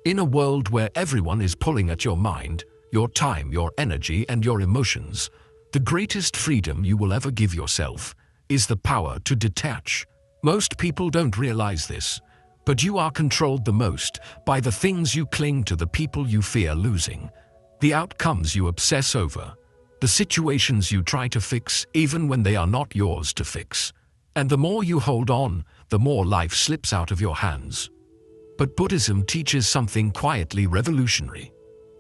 In a world where everyone is pulling at your mind, your time, your energy, and your emotions, the greatest freedom you will ever give yourself is the power to detach. Most people don't realize this, but you are controlled the most by the things you cling to, the people you fear losing, the outcomes you obsess over, the situations you try to fix even when they are not yours to fix. And the more you hold on, the more life slips out of your hands. But Buddhism teaches something quietly revolutionary.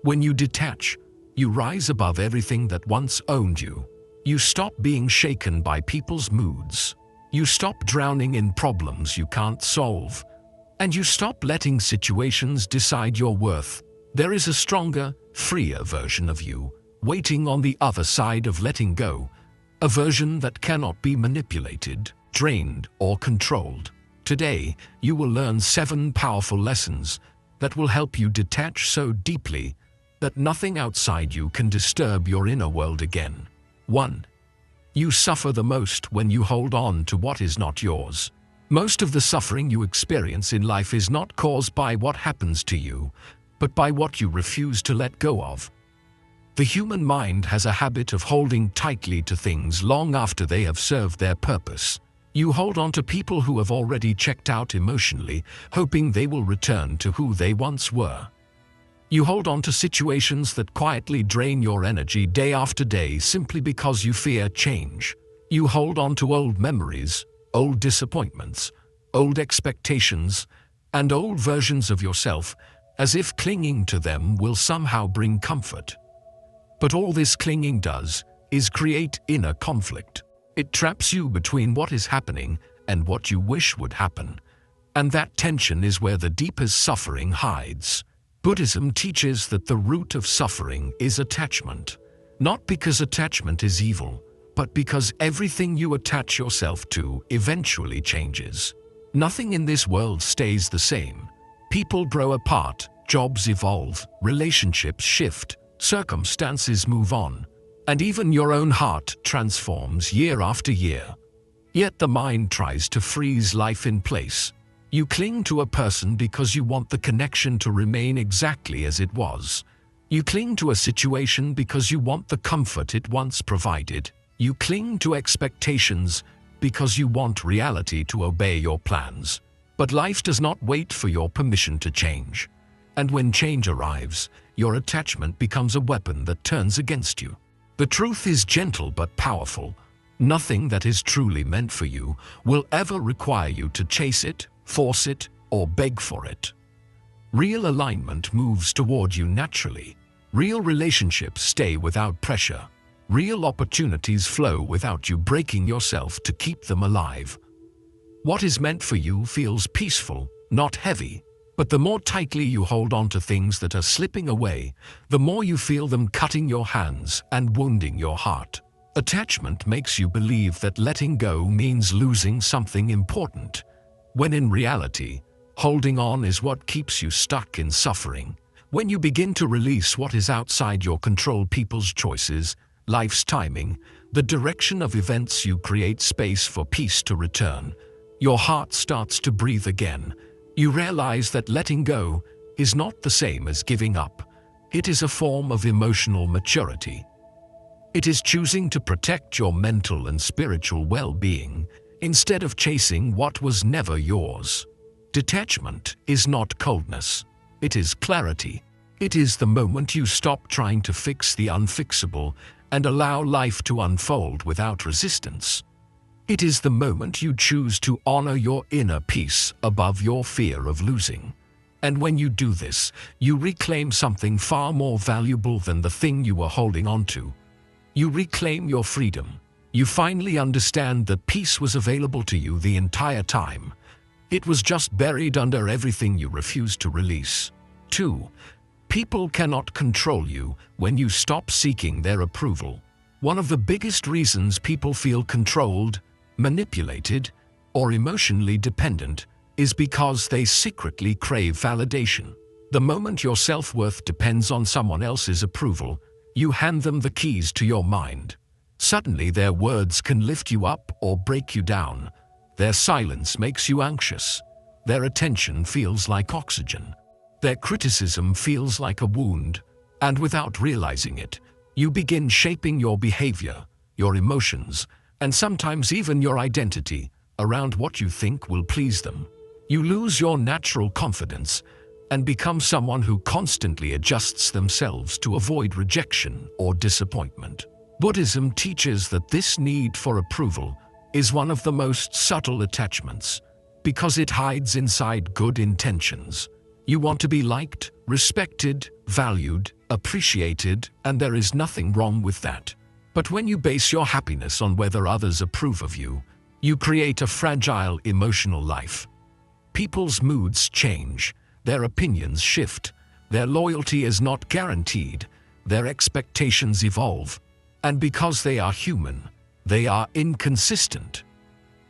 When you detach, you rise above everything that once owned you. You stop being shaken by people's moods. You stop drowning in problems you can't solve. And you stop letting situations decide your worth. There is a stronger, freer version of you waiting on the other side of letting go, a version that cannot be manipulated, drained, or controlled. Today, you will learn 7 powerful lessons that will help you detach so deeply that nothing outside you can disturb your inner world again. 1. You suffer the most when you hold on to what is not yours. Most of the suffering you experience in life is not caused by what happens to you, but by what you refuse to let go of. The human mind has a habit of holding tightly to things long after they have served their purpose. You hold on to people who have already checked out emotionally, hoping they will return to who they once were. You hold on to situations that quietly drain your energy day after day simply because you fear change. You hold on to old memories, old disappointments, old expectations, and old versions of yourself, as if clinging to them will somehow bring comfort. But all this clinging does is create inner conflict. It traps you between what is happening and what you wish would happen. And that tension is where the deepest suffering hides. Buddhism teaches that the root of suffering is attachment. Not because attachment is evil, but because everything you attach yourself to eventually changes. Nothing in this world stays the same. People grow apart, jobs evolve, relationships shift, circumstances move on, and even your own heart transforms year after year. Yet the mind tries to freeze life in place. You cling to a person because you want the connection to remain exactly as it was. You cling to a situation because you want the comfort it once provided. You cling to expectations because you want reality to obey your plans. But life does not wait for your permission to change. And when change arrives, your attachment becomes a weapon that turns against you. The truth is gentle but powerful. Nothing that is truly meant for you will ever require you to chase it, force it, or beg for it. Real alignment moves toward you naturally. Real relationships stay without pressure. Real opportunities flow without you breaking yourself to keep them alive. What is meant for you feels peaceful, not heavy. But the more tightly you hold on to things that are slipping away, the more you feel them cutting your hands and wounding your heart. Attachment makes you believe that letting go means losing something important, when in reality, holding on is what keeps you stuck in suffering. When you begin to release what is outside your control, people's choices, life's timing, the direction of events, you create space for peace to return. Your heart starts to breathe again. You realize that letting go is not the same as giving up. It is a form of emotional maturity. It is choosing to protect your mental and spiritual well-being instead of chasing what was never yours. Detachment is not coldness. It is clarity. It is the moment you stop trying to fix the unfixable and allow life to unfold without resistance. It is the moment you choose to honor your inner peace above your fear of losing. And when you do this, you reclaim something far more valuable than the thing you were holding on to. You reclaim your freedom. You finally understand that peace was available to you the entire time. It was just buried under everything you refused to release. 2. People cannot control you when you stop seeking their approval. One of the biggest reasons people feel controlled, manipulated, or emotionally dependent is because they secretly crave validation. The moment your self-worth depends on someone else's approval, you hand them the keys to your mind. Suddenly their words can lift you up or break you down. Their silence makes you anxious. Their attention feels like oxygen. Their criticism feels like a wound, and without realizing it, you begin shaping your behavior, your emotions, and sometimes even your identity around what you think will please them. You lose your natural confidence and become someone who constantly adjusts themselves to avoid rejection or disappointment. Buddhism teaches that this need for approval is one of the most subtle attachments because it hides inside good intentions. You want to be liked, respected, valued, appreciated, and there is nothing wrong with that. But when you base your happiness on whether others approve of you, you create a fragile emotional life. People's moods change, their opinions shift, their loyalty is not guaranteed, their expectations evolve, and because they are human, they are inconsistent.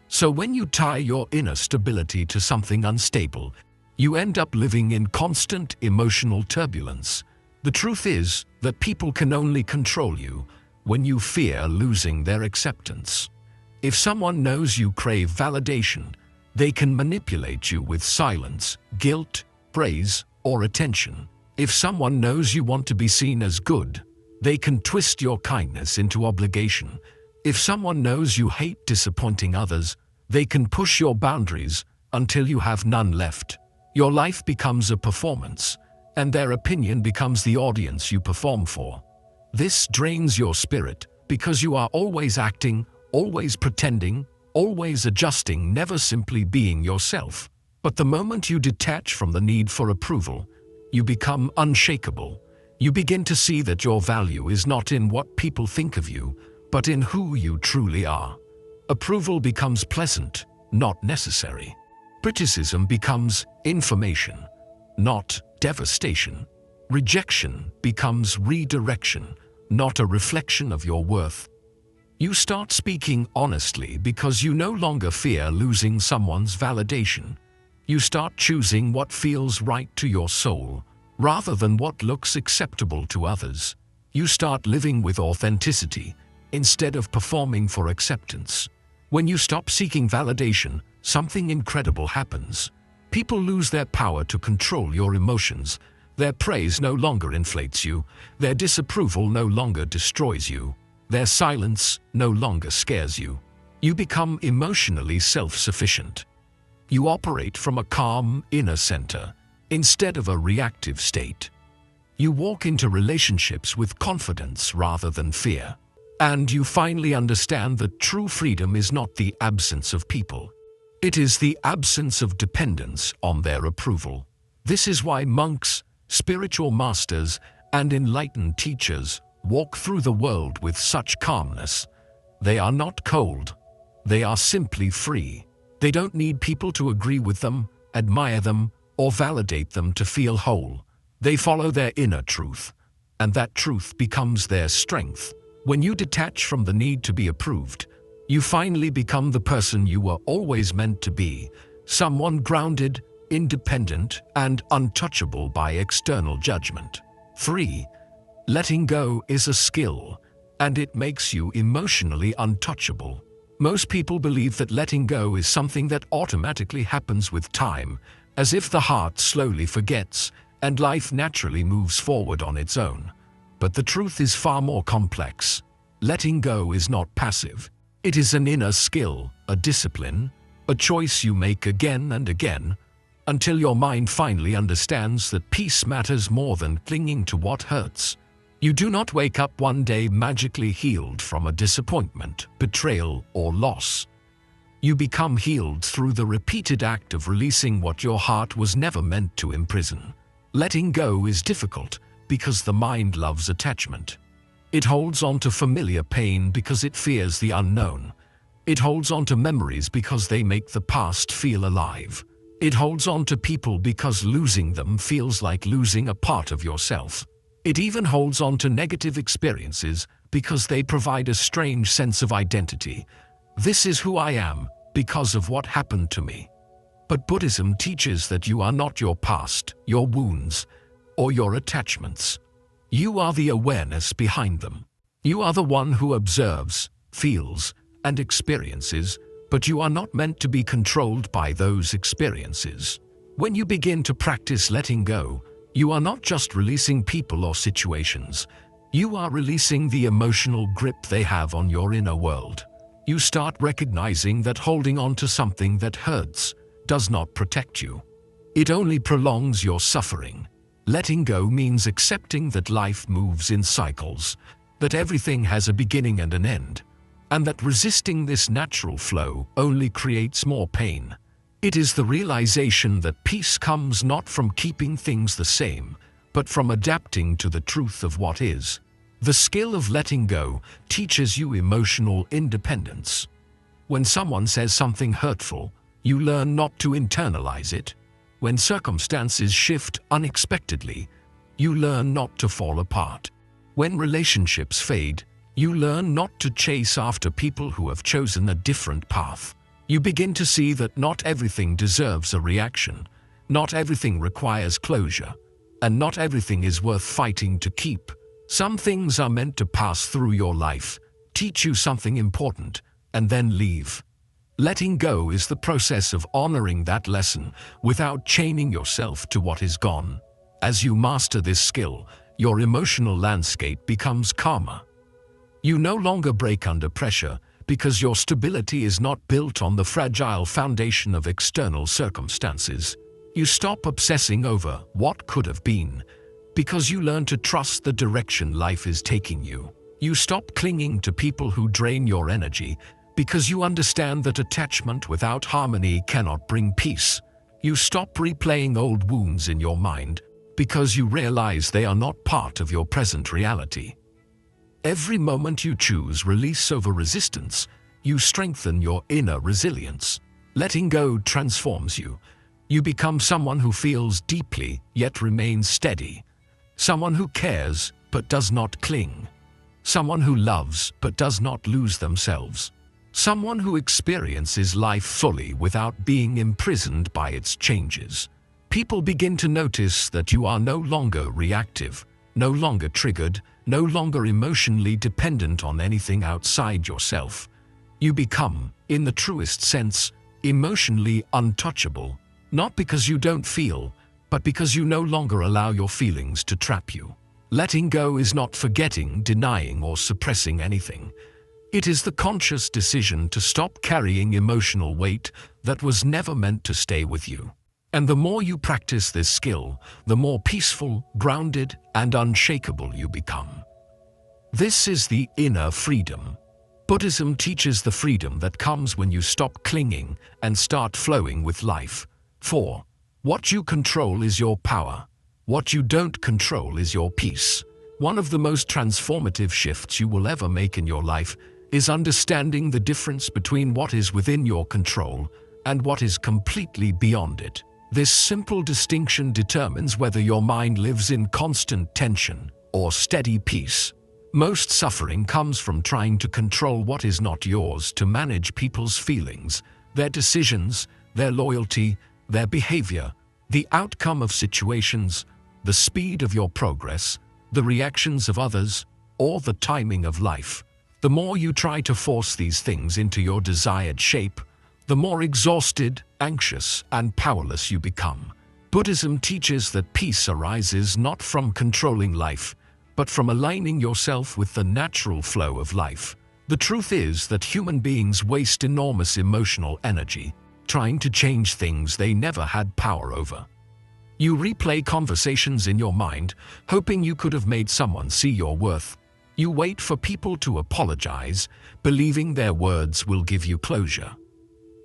So when you tie your inner stability to something unstable, you end up living in constant emotional turbulence. The truth is that people can only control you when you fear losing their acceptance. If someone knows you crave validation, they can manipulate you with silence, guilt, praise, or attention. If someone knows you want to be seen as good, they can twist your kindness into obligation. If someone knows you hate disappointing others, they can push your boundaries until you have none left. Your life becomes a performance, and their opinion becomes the audience you perform for. This drains your spirit because you are always acting, always pretending, always adjusting, never simply being yourself. But the moment you detach from the need for approval, you become unshakable. You begin to see that your value is not in what people think of you, but in who you truly are. Approval becomes pleasant, not necessary. Criticism becomes information, not devastation. Rejection becomes redirection, not a reflection of your worth. You start speaking honestly because you no longer fear losing someone's validation. You start choosing what feels right to your soul, rather than what looks acceptable to others. You start living with authenticity instead of performing for acceptance. When you stop seeking validation, something incredible happens. People lose their power to control your emotions. Their praise no longer inflates you. Their disapproval no longer destroys you. Their silence no longer scares you. You become emotionally self-sufficient. You operate from a calm inner center instead of a reactive state. You walk into relationships with confidence rather than fear. And you finally understand that true freedom is not the absence of people. It is the absence of dependence on their approval. This is why monks, spiritual masters, and enlightened teachers walk through the world with such calmness. They are not cold. They are simply free. They don't need people to agree with them, admire them, or validate them to feel whole. They follow their inner truth, and that truth becomes their strength. When you detach from the need to be approved, you finally become the person you were always meant to be, someone grounded, independent, and untouchable by external judgment. 3. Letting go is a skill, and it makes you emotionally untouchable. Most people believe that letting go is something that automatically happens with time, as if the heart slowly forgets and life naturally moves forward on its own. But the truth is far more complex. Letting go is not passive. It is an inner skill, a discipline, a choice you make again and again, until your mind finally understands that peace matters more than clinging to what hurts. You do not wake up one day magically healed from a disappointment, betrayal, or loss. You become healed through the repeated act of releasing what your heart was never meant to imprison. Letting go is difficult because the mind loves attachment. It holds on to familiar pain because it fears the unknown. It holds on to memories because they make the past feel alive. It holds on to people because losing them feels like losing a part of yourself. It even holds on to negative experiences because they provide a strange sense of identity. This is who I am because of what happened to me. But Buddhism teaches that you are not your past, your wounds, or your attachments. You are the awareness behind them. You are the one who observes, feels, and experiences, but you are not meant to be controlled by those experiences. When you begin to practice letting go, you are not just releasing people or situations. You are releasing the emotional grip they have on your inner world. You start recognizing that holding on to something that hurts does not protect you. It only prolongs your suffering. Letting go means accepting that life moves in cycles, that everything has a beginning and an end, and that resisting this natural flow only creates more pain. It is the realization that peace comes not from keeping things the same, but from adapting to the truth of what is. The skill of letting go teaches you emotional independence. When someone says something hurtful, you learn not to internalize it. When circumstances shift unexpectedly, you learn not to fall apart. When relationships fade, you learn not to chase after people who have chosen a different path. You begin to see that not everything deserves a reaction, not everything requires closure, and not everything is worth fighting to keep. Some things are meant to pass through your life, teach you something important, and then leave. Letting go is the process of honoring that lesson without chaining yourself to what is gone. As you master this skill, your emotional landscape becomes calmer. You no longer break under pressure because your stability is not built on the fragile foundation of external circumstances. You stop obsessing over what could have been because you learn to trust the direction life is taking you. You stop clinging to people who drain your energy because you understand that attachment without harmony cannot bring peace. You stop replaying old wounds in your mind because you realize they are not part of your present reality. Every moment you choose release over resistance, you strengthen your inner resilience. Letting go transforms you. You become someone who feels deeply yet remains steady. Someone who cares but does not cling. Someone who loves but does not lose themselves. Someone who experiences life fully without being imprisoned by its changes. People begin to notice that you are no longer reactive, no longer triggered, no longer emotionally dependent on anything outside yourself. You become, in the truest sense, emotionally untouchable, not because you don't feel, but because you no longer allow your feelings to trap you. Letting go is not forgetting, denying, or suppressing anything. It is the conscious decision to stop carrying emotional weight that was never meant to stay with you. And the more you practice this skill, the more peaceful, grounded, and unshakable you become. This is the inner freedom. Buddhism teaches the freedom that comes when you stop clinging and start flowing with life. 4. What you control is your power. What you don't control is your peace. One of the most transformative shifts you will ever make in your life is understanding the difference between what is within your control and what is completely beyond it. This simple distinction determines whether your mind lives in constant tension or steady peace. Most suffering comes from trying to control what is not yours, to manage people's feelings, their decisions, their loyalty, their behavior, the outcome of situations, the speed of your progress, the reactions of others, or the timing of life. The more you try to force these things into your desired shape, the more exhausted, anxious, and powerless you become. Buddhism teaches that peace arises not from controlling life, but from aligning yourself with the natural flow of life. The truth is that human beings waste enormous emotional energy trying to change things they never had power over. You replay conversations in your mind, hoping you could have made someone see your worth. You wait for people to apologize, believing their words will give you closure.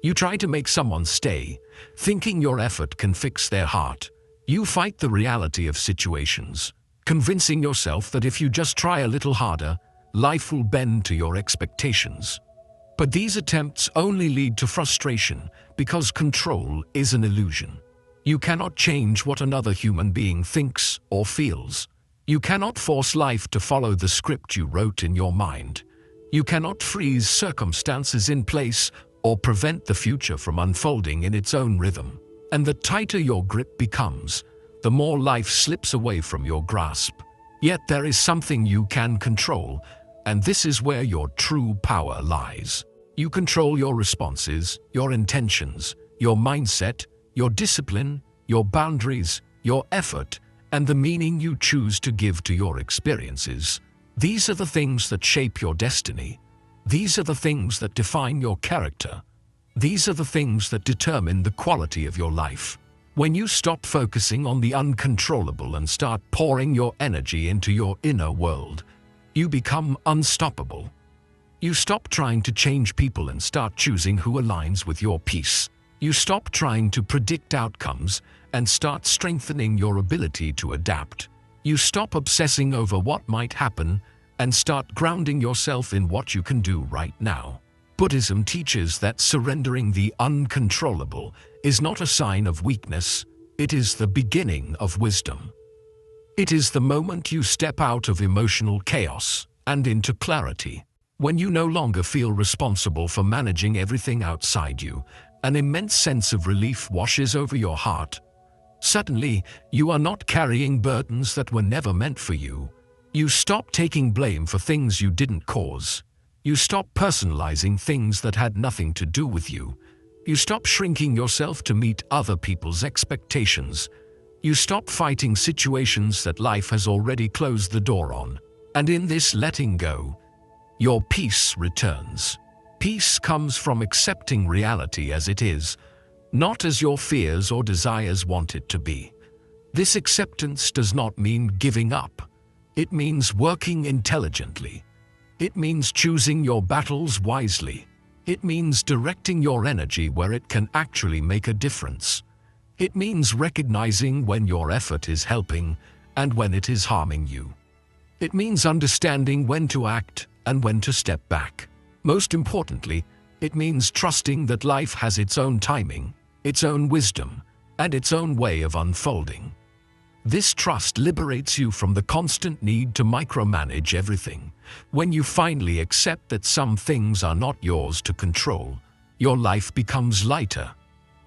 You try to make someone stay, thinking your effort can fix their heart. You fight the reality of situations, convincing yourself that if you just try a little harder, life will bend to your expectations. But these attempts only lead to frustration because control is an illusion. You cannot change what another human being thinks or feels. You cannot force life to follow the script you wrote in your mind. You cannot freeze circumstances in place or prevent the future from unfolding in its own rhythm. And the tighter your grip becomes, the more life slips away from your grasp. Yet there is something you can control, and this is where your true power lies. You control your responses, your intentions, your mindset, your discipline, your boundaries, your effort, and the meaning you choose to give to your experiences. These are the things that shape your destiny. These are the things that define your character. These are the things that determine the quality of your life. When you stop focusing on the uncontrollable and start pouring your energy into your inner world, you become unstoppable. You stop trying to change people and start choosing who aligns with your peace. You stop trying to predict outcomes and start strengthening your ability to adapt. You stop obsessing over what might happen and start grounding yourself in what you can do right now. Buddhism teaches that surrendering the uncontrollable is not a sign of weakness, it is the beginning of wisdom. It is the moment you step out of emotional chaos and into clarity. When you no longer feel responsible for managing everything outside you, an immense sense of relief washes over your heart. Suddenly, you are not carrying burdens that were never meant for you. You stop taking blame for things you didn't cause. You stop personalizing things that had nothing to do with you. You stop shrinking yourself to meet other people's expectations. You stop fighting situations that life has already closed the door on. And in this letting go, your peace returns. Peace comes from accepting reality as it is, not as your fears or desires want it to be. This acceptance does not mean giving up. It means working intelligently. It means choosing your battles wisely. It means directing your energy where it can actually make a difference. It means recognizing when your effort is helping and when it is harming you. It means understanding when to act and when to step back. Most importantly, it means trusting that life has its own timing, its own wisdom, and its own way of unfolding. This trust liberates you from the constant need to micromanage everything. When you finally accept that some things are not yours to control, your life becomes lighter.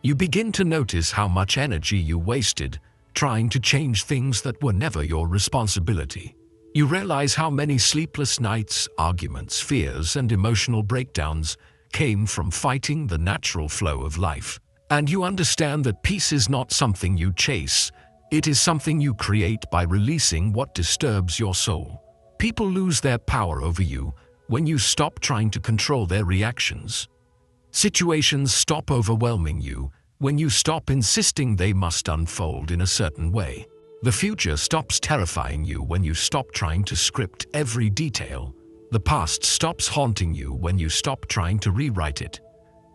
You begin to notice how much energy you wasted trying to change things that were never your responsibility. You realize how many sleepless nights, arguments, fears, and emotional breakdowns came from fighting the natural flow of life. And you understand that peace is not something you chase. It is something you create by releasing what disturbs your soul. People lose their power over you when you stop trying to control their reactions. Situations stop overwhelming you when you stop insisting they must unfold in a certain way. The future stops terrifying you when you stop trying to script every detail. The past stops haunting you when you stop trying to rewrite it.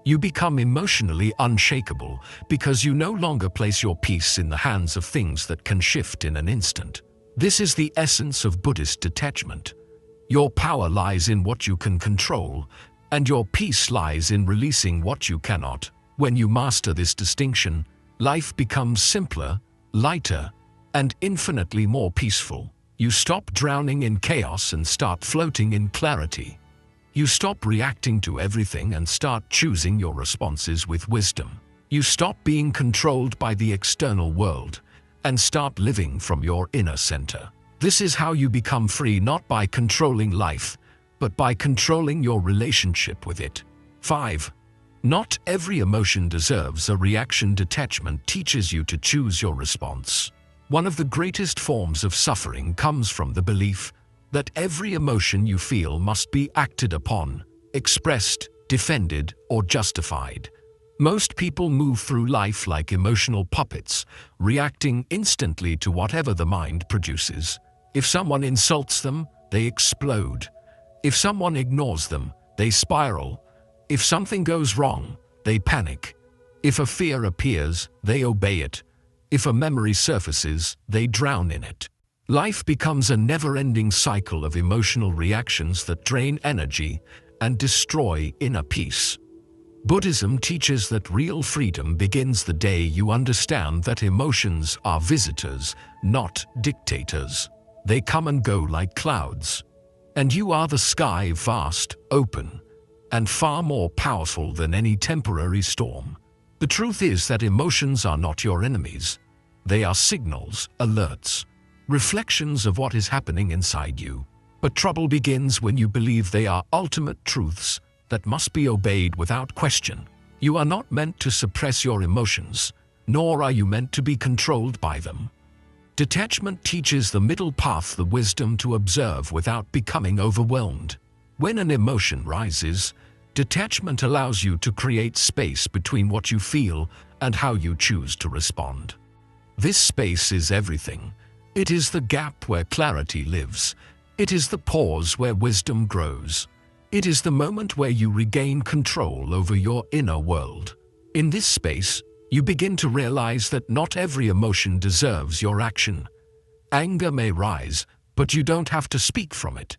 You become emotionally unshakable because you no longer place your peace in the hands of things that can shift in an instant. This is the essence of Buddhist detachment. Your power lies in what you can control, and your peace lies in releasing what you cannot. When you master this distinction, life becomes simpler, lighter, and infinitely more peaceful. You stop drowning in chaos and start floating in clarity. You stop reacting to everything and start choosing your responses with wisdom. You stop being controlled by the external world and start living from your inner center. This is how you become free, not by controlling life, but by controlling your relationship with it. 5. Not every emotion deserves a reaction. Detachment teaches you to choose your response. One of the greatest forms of suffering comes from the belief that every emotion you feel must be acted upon, expressed, defended, or justified. Most people move through life like emotional puppets, reacting instantly to whatever the mind produces. If someone insults them, they explode. If someone ignores them, they spiral. If something goes wrong, they panic. If a fear appears, they obey it. If a memory surfaces, they drown in it. Life becomes a never-ending cycle of emotional reactions that drain energy and destroy inner peace. Buddhism teaches that real freedom begins the day you understand that emotions are visitors, not dictators. They come and go like clouds. And you are the sky, vast, open, and far more powerful than any temporary storm. The truth is that emotions are not your enemies. They are signals, alerts, reflections of what is happening inside you. But trouble begins when you believe they are ultimate truths that must be obeyed without question. You are not meant to suppress your emotions. nor are you meant to be controlled by them. Detachment teaches the middle path, the wisdom to observe without becoming overwhelmed. When an emotion rises, detachment allows you to create space between what you feel and how you choose to respond. This space is everything. It is the gap where clarity lives. It is the pause where wisdom grows. It is the moment where you regain control over your inner world. In this space, you begin to realize that not every emotion deserves your action. Anger may rise, but you don't have to speak from it.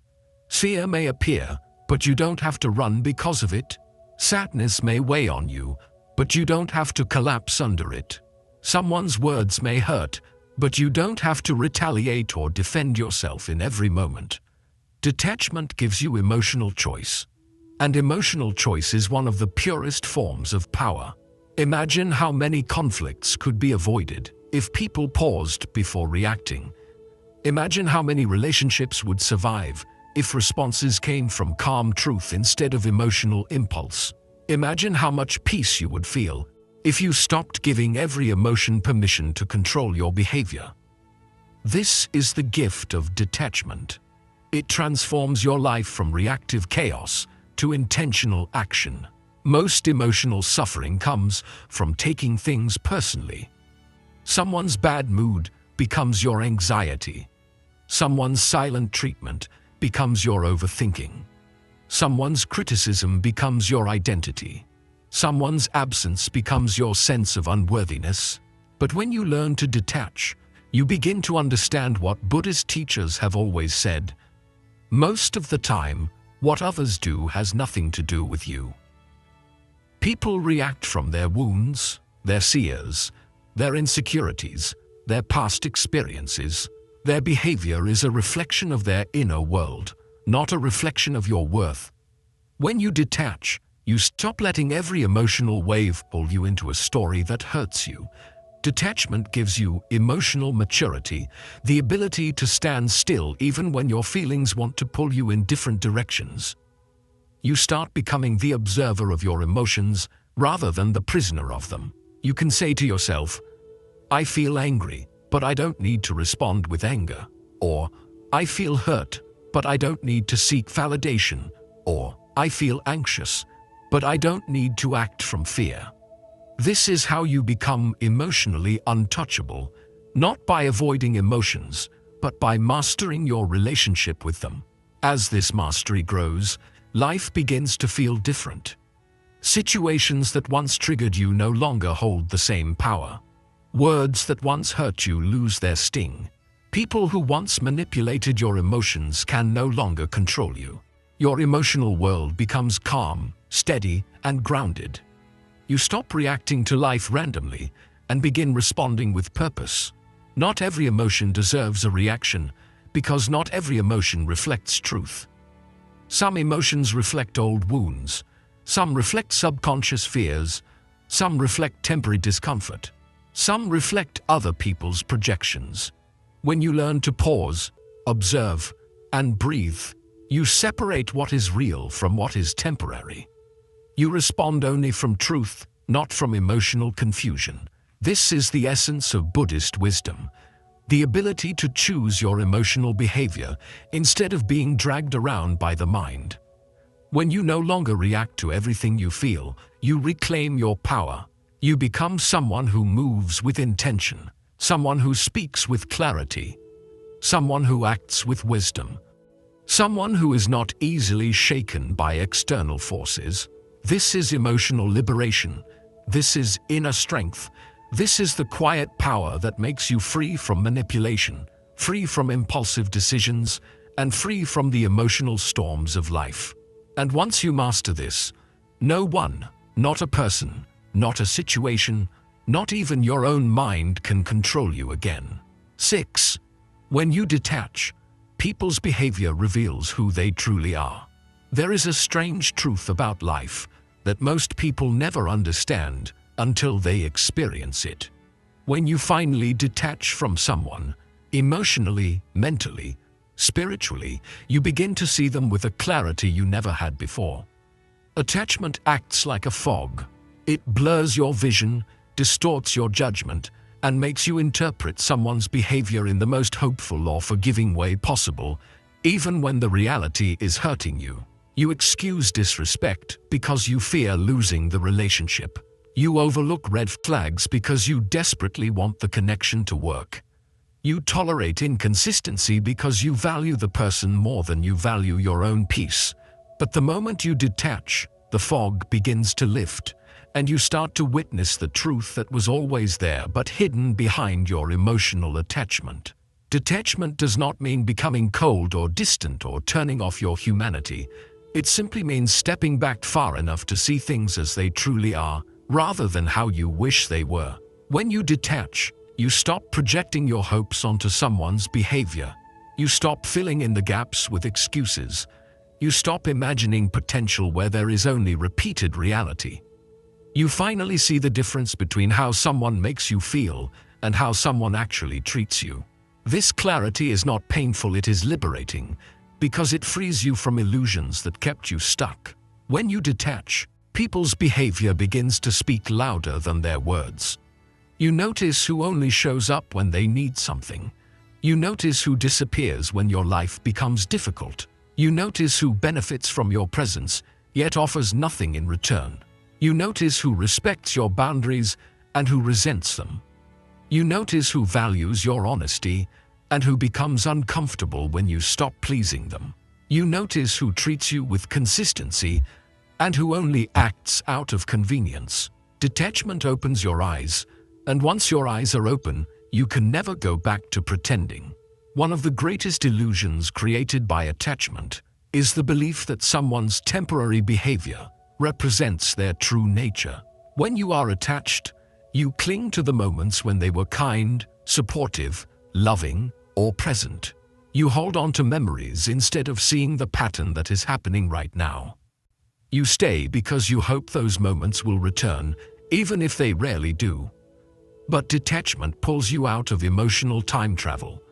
Fear may appear, but you don't have to run because of it. Sadness may weigh on you, but you don't have to collapse under it. Someone's words may hurt, but you don't have to retaliate or defend yourself in every moment. Detachment gives you emotional choice, and emotional choice is one of the purest forms of power. Imagine how many conflicts could be avoided if people paused before reacting. Imagine how many relationships would survive if responses came from calm truth instead of emotional impulse. Imagine how much peace you would feel if you stopped giving every emotion permission to control your behavior. This is the gift of detachment. It transforms your life from reactive chaos to intentional action. Most emotional suffering comes from taking things personally. Someone's bad mood becomes your anxiety. Someone's silent treatment becomes your overthinking. Someone's criticism becomes your identity. Someone's absence becomes your sense of unworthiness. But when you learn to detach, you begin to understand what Buddhist teachers have always said. Most of the time, what others do has nothing to do with you. People react from their wounds, their fears, their insecurities, their past experiences. Their behavior is a reflection of their inner world, not a reflection of your worth. When you detach, you stop letting every emotional wave pull you into a story that hurts you. Detachment gives you emotional maturity, the ability to stand still even when your feelings want to pull you in different directions. You start becoming the observer of your emotions rather than the prisoner of them. You can say to yourself, I feel angry, but I don't need to respond with anger. Or, I feel hurt, but I don't need to seek validation. Or, I feel anxious, but I don't need to act from fear. This is how you become emotionally untouchable, not by avoiding emotions, but by mastering your relationship with them. As this mastery grows, life begins to feel different. Situations that once triggered you no longer hold the same power. Words that once hurt you lose their sting. People who once manipulated your emotions can no longer control you. Your emotional world becomes calm, steady, and grounded. You stop reacting to life randomly and begin responding with purpose. Not every emotion deserves a reaction, because not every emotion reflects truth. Some emotions reflect old wounds, some reflect subconscious fears, some reflect temporary discomfort, some reflect other people's projections. When you learn to pause, observe, and breathe, you separate what is real from what is temporary. You respond only from truth, not from emotional confusion. This is the essence of Buddhist wisdom, the ability to choose your emotional behavior instead of being dragged around by the mind. When you no longer react to everything you feel, you reclaim your power. You become someone who moves with intention, someone who speaks with clarity, someone who acts with wisdom, someone who is not easily shaken by external forces. This is emotional liberation. This is inner strength. This is the quiet power that makes you free from manipulation, free from impulsive decisions, and free from the emotional storms of life. And once you master this, no one, not a person, not a situation, not even your own mind can control you again. 6. When you detach, people's behavior reveals who they truly are. There is a strange truth about life that most people never understand until they experience it. When you finally detach from someone, emotionally, mentally, spiritually, you begin to see them with a clarity you never had before. Attachment acts like a fog. It blurs your vision, distorts your judgment, and makes you interpret someone's behavior in the most hopeful or forgiving way possible, even when the reality is hurting you. You excuse disrespect because you fear losing the relationship. You overlook red flags because you desperately want the connection to work. You tolerate inconsistency because you value the person more than you value your own peace. But the moment you detach, the fog begins to lift, and you start to witness the truth that was always there but hidden behind your emotional attachment. Detachment does not mean becoming cold or distant or turning off your humanity. It simply means stepping back far enough to see things as they truly are, rather than how you wish they were. When you detach, you stop projecting your hopes onto someone's behavior. You stop filling in the gaps with excuses. You stop imagining potential where there is only repeated reality. You finally see the difference between how someone makes you feel and how someone actually treats you. This clarity is not painful, it is liberating, because it frees you from illusions that kept you stuck. When you detach, people's behavior begins to speak louder than their words. You notice who only shows up when they need something. You notice who disappears when your life becomes difficult. You notice who benefits from your presence, yet offers nothing in return. You notice who respects your boundaries and who resents them. You notice who values your honesty and who becomes uncomfortable when you stop pleasing them. You notice who treats you with consistency and who only acts out of convenience. Detachment opens your eyes, and once your eyes are open, you can never go back to pretending. One of the greatest illusions created by attachment is the belief that someone's temporary behavior represents their true nature. When you are attached, you cling to the moments when they were kind, supportive, loving, or present. You hold on to memories instead of seeing the pattern that is happening right now. You stay because you hope those moments will return, even if they rarely do. But detachment pulls you out of emotional time travel.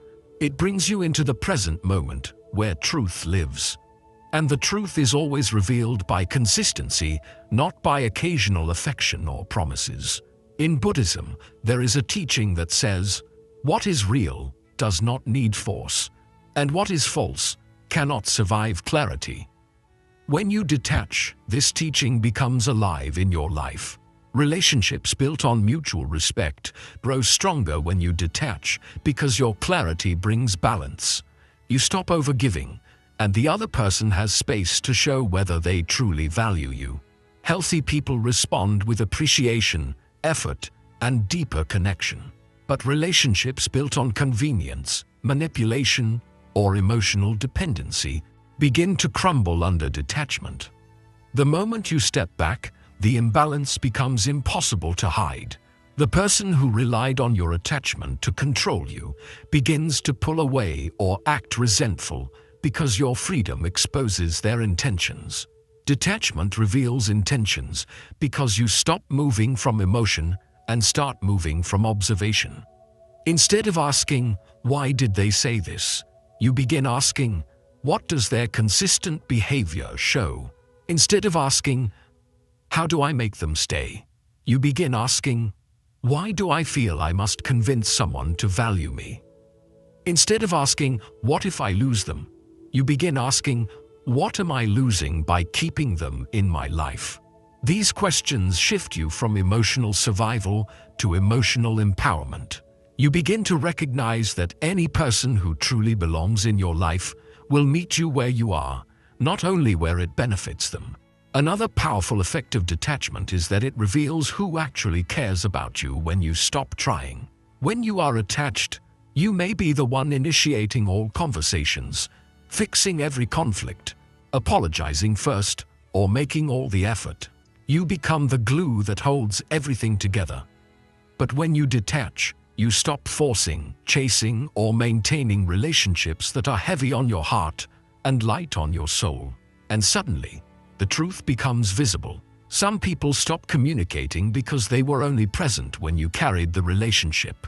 It brings you into the present moment, where truth lives. And the truth is always revealed by consistency, not by occasional affection or promises. In Buddhism, there is a teaching that says, what is real does not need force, and what is false cannot survive clarity. When you detach, this teaching becomes alive in your life. Relationships built on mutual respect grow stronger when you detach because your clarity brings balance. You stop overgiving, and the other person has space to show whether they truly value you. Healthy people respond with appreciation, effort, and deeper connection. But relationships built on convenience, manipulation, or emotional dependency begin to crumble under detachment. The moment you step back, the imbalance becomes impossible to hide. The person who relied on your attachment to control you begins to pull away or act resentful because your freedom exposes their intentions. Detachment reveals intentions because you stop moving from emotion and start moving from observation. Instead of asking, why did they say this? You begin asking, what does their consistent behavior show? Instead of asking, how do I make them stay? You begin asking, why do I feel I must convince someone to value me? Instead of asking, what if I lose them? You begin asking, what am I losing by keeping them in my life? These questions shift you from emotional survival to emotional empowerment. You begin to recognize that any person who truly belongs in your life will meet you where you are, not only where it benefits them. Another powerful effect of detachment is that it reveals who actually cares about you when you stop trying. When you are attached, you may be the one initiating all conversations, fixing every conflict, apologizing first, or making all the effort. You become the glue that holds everything together. But when you detach, you stop forcing, chasing, or maintaining relationships that are heavy on your heart and light on your soul. And suddenly, the truth becomes visible. Some people stop communicating because they were only present when you carried the relationship.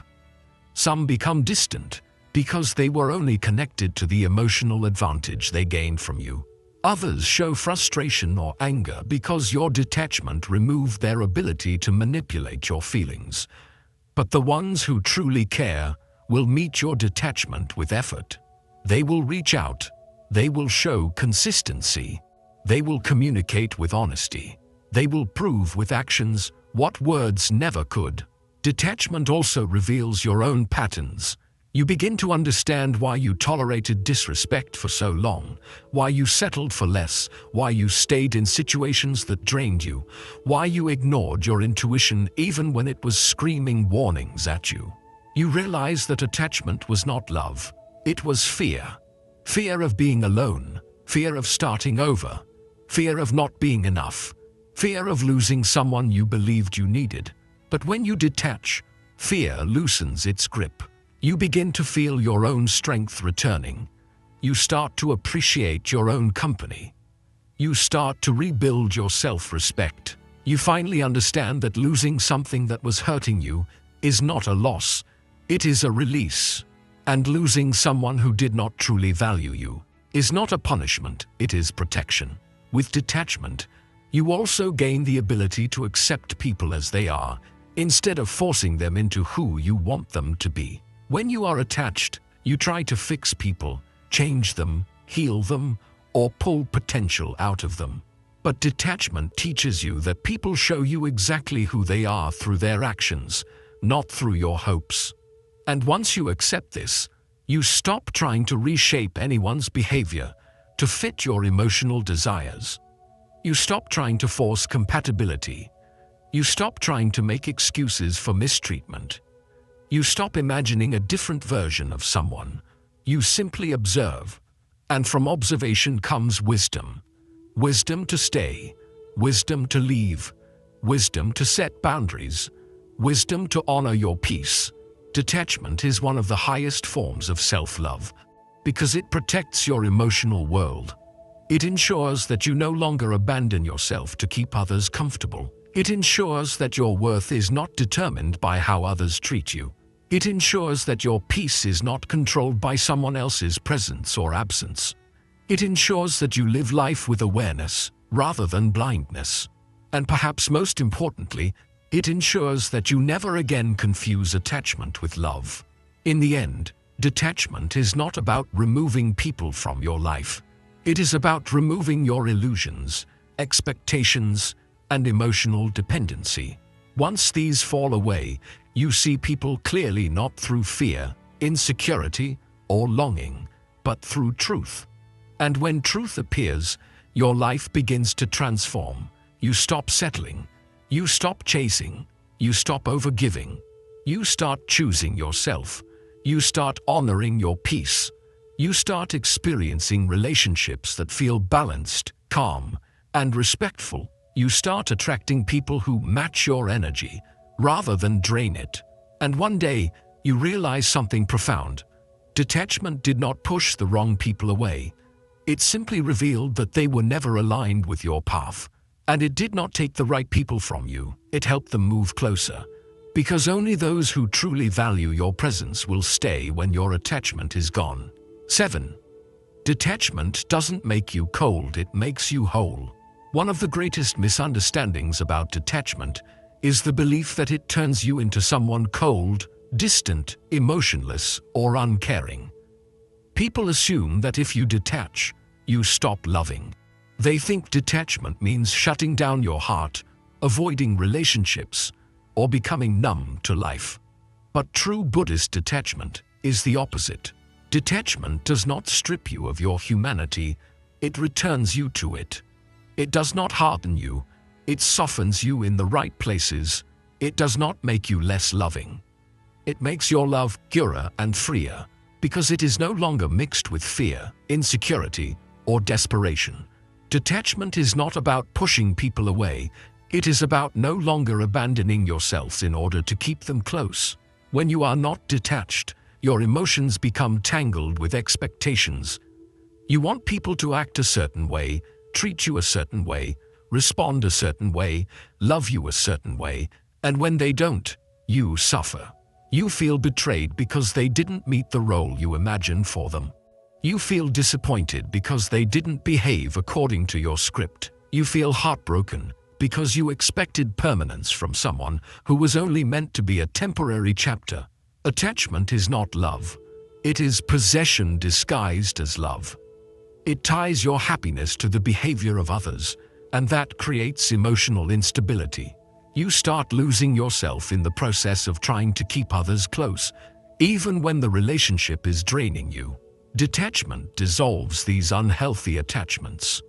Some become distant because they were only connected to the emotional advantage they gained from you. Others show frustration or anger because your detachment removed their ability to manipulate your feelings. But the ones who truly care will meet your detachment with effort. They will reach out. They will show consistency. They will communicate with honesty. They will prove with actions what words never could. Detachment also reveals your own patterns. You begin to understand why you tolerated disrespect for so long, why you settled for less, why you stayed in situations that drained you, why you ignored your intuition even when it was screaming warnings at you. You realize that attachment was not love. It was fear. Fear of being alone, fear of starting over, fear of not being enough, fear of losing someone you believed you needed. But when you detach, fear loosens its grip. You begin to feel your own strength returning. You start to appreciate your own company. You start to rebuild your self-respect. You finally understand that losing something that was hurting you is not a loss. It is a release. And losing someone who did not truly value you is not a punishment, it is protection. With detachment, you also gain the ability to accept people as they are, instead of forcing them into who you want them to be. When you are attached, you try to fix people, change them, heal them, or pull potential out of them. But detachment teaches you that people show you exactly who they are through their actions, not through your hopes. And once you accept this, you stop trying to reshape anyone's behavior to fit your emotional desires. You stop trying to force compatibility. You stop trying to make excuses for mistreatment. You stop imagining a different version of someone. You simply observe. And from observation comes wisdom. Wisdom to stay. Wisdom to leave. Wisdom to set boundaries. Wisdom to honor your peace. Detachment is one of the highest forms of self-love because it protects your emotional world. It ensures that you no longer abandon yourself to keep others comfortable. It ensures that your worth is not determined by how others treat you. It ensures that your peace is not controlled by someone else's presence or absence. It ensures that you live life with awareness rather than blindness. And perhaps most importantly, it ensures that you never again confuse attachment with love. In the end, detachment is not about removing people from your life. It is about removing your illusions, expectations, and emotional dependency. Once these fall away, you see people clearly not through fear, insecurity, or longing, but through truth. And when truth appears, your life begins to transform. You stop settling. You stop chasing. You stop overgiving. You start choosing yourself. You start honoring your peace. You start experiencing relationships that feel balanced, calm, and respectful. You start attracting people who match your energy rather than drain it. And one day, you realize something profound. Detachment did not push the wrong people away. It simply revealed that they were never aligned with your path. And it did not take the right people from you. It helped them move closer. Because only those who truly value your presence will stay when your attachment is gone. 7. Detachment doesn't make you cold, it makes you whole. One of the greatest misunderstandings about detachment is the belief that it turns you into someone cold, distant, emotionless, or uncaring. People assume that if you detach, you stop loving. They think detachment means shutting down your heart, avoiding relationships, or becoming numb to life. But true Buddhist detachment is the opposite. Detachment does not strip you of your humanity, it returns you to it. It does not harden you, it softens you in the right places. It does not make you less loving. It makes your love purer and freer, because it is no longer mixed with fear, insecurity, or desperation. Detachment is not about pushing people away, it is about no longer abandoning yourselves in order to keep them close. When you are not detached, your emotions become tangled with expectations. You want people to act a certain way, treat you a certain way, respond a certain way, love you a certain way, and when they don't, you suffer. You feel betrayed because they didn't meet the role you imagined for them. You feel disappointed because they didn't behave according to your script. You feel heartbroken because you expected permanence from someone who was only meant to be a temporary chapter. Attachment is not love. It is possession disguised as love. It ties your happiness to the behavior of others, and that creates emotional instability. You start losing yourself in the process of trying to keep others close, even when the relationship is draining you. Detachment dissolves these unhealthy attachments.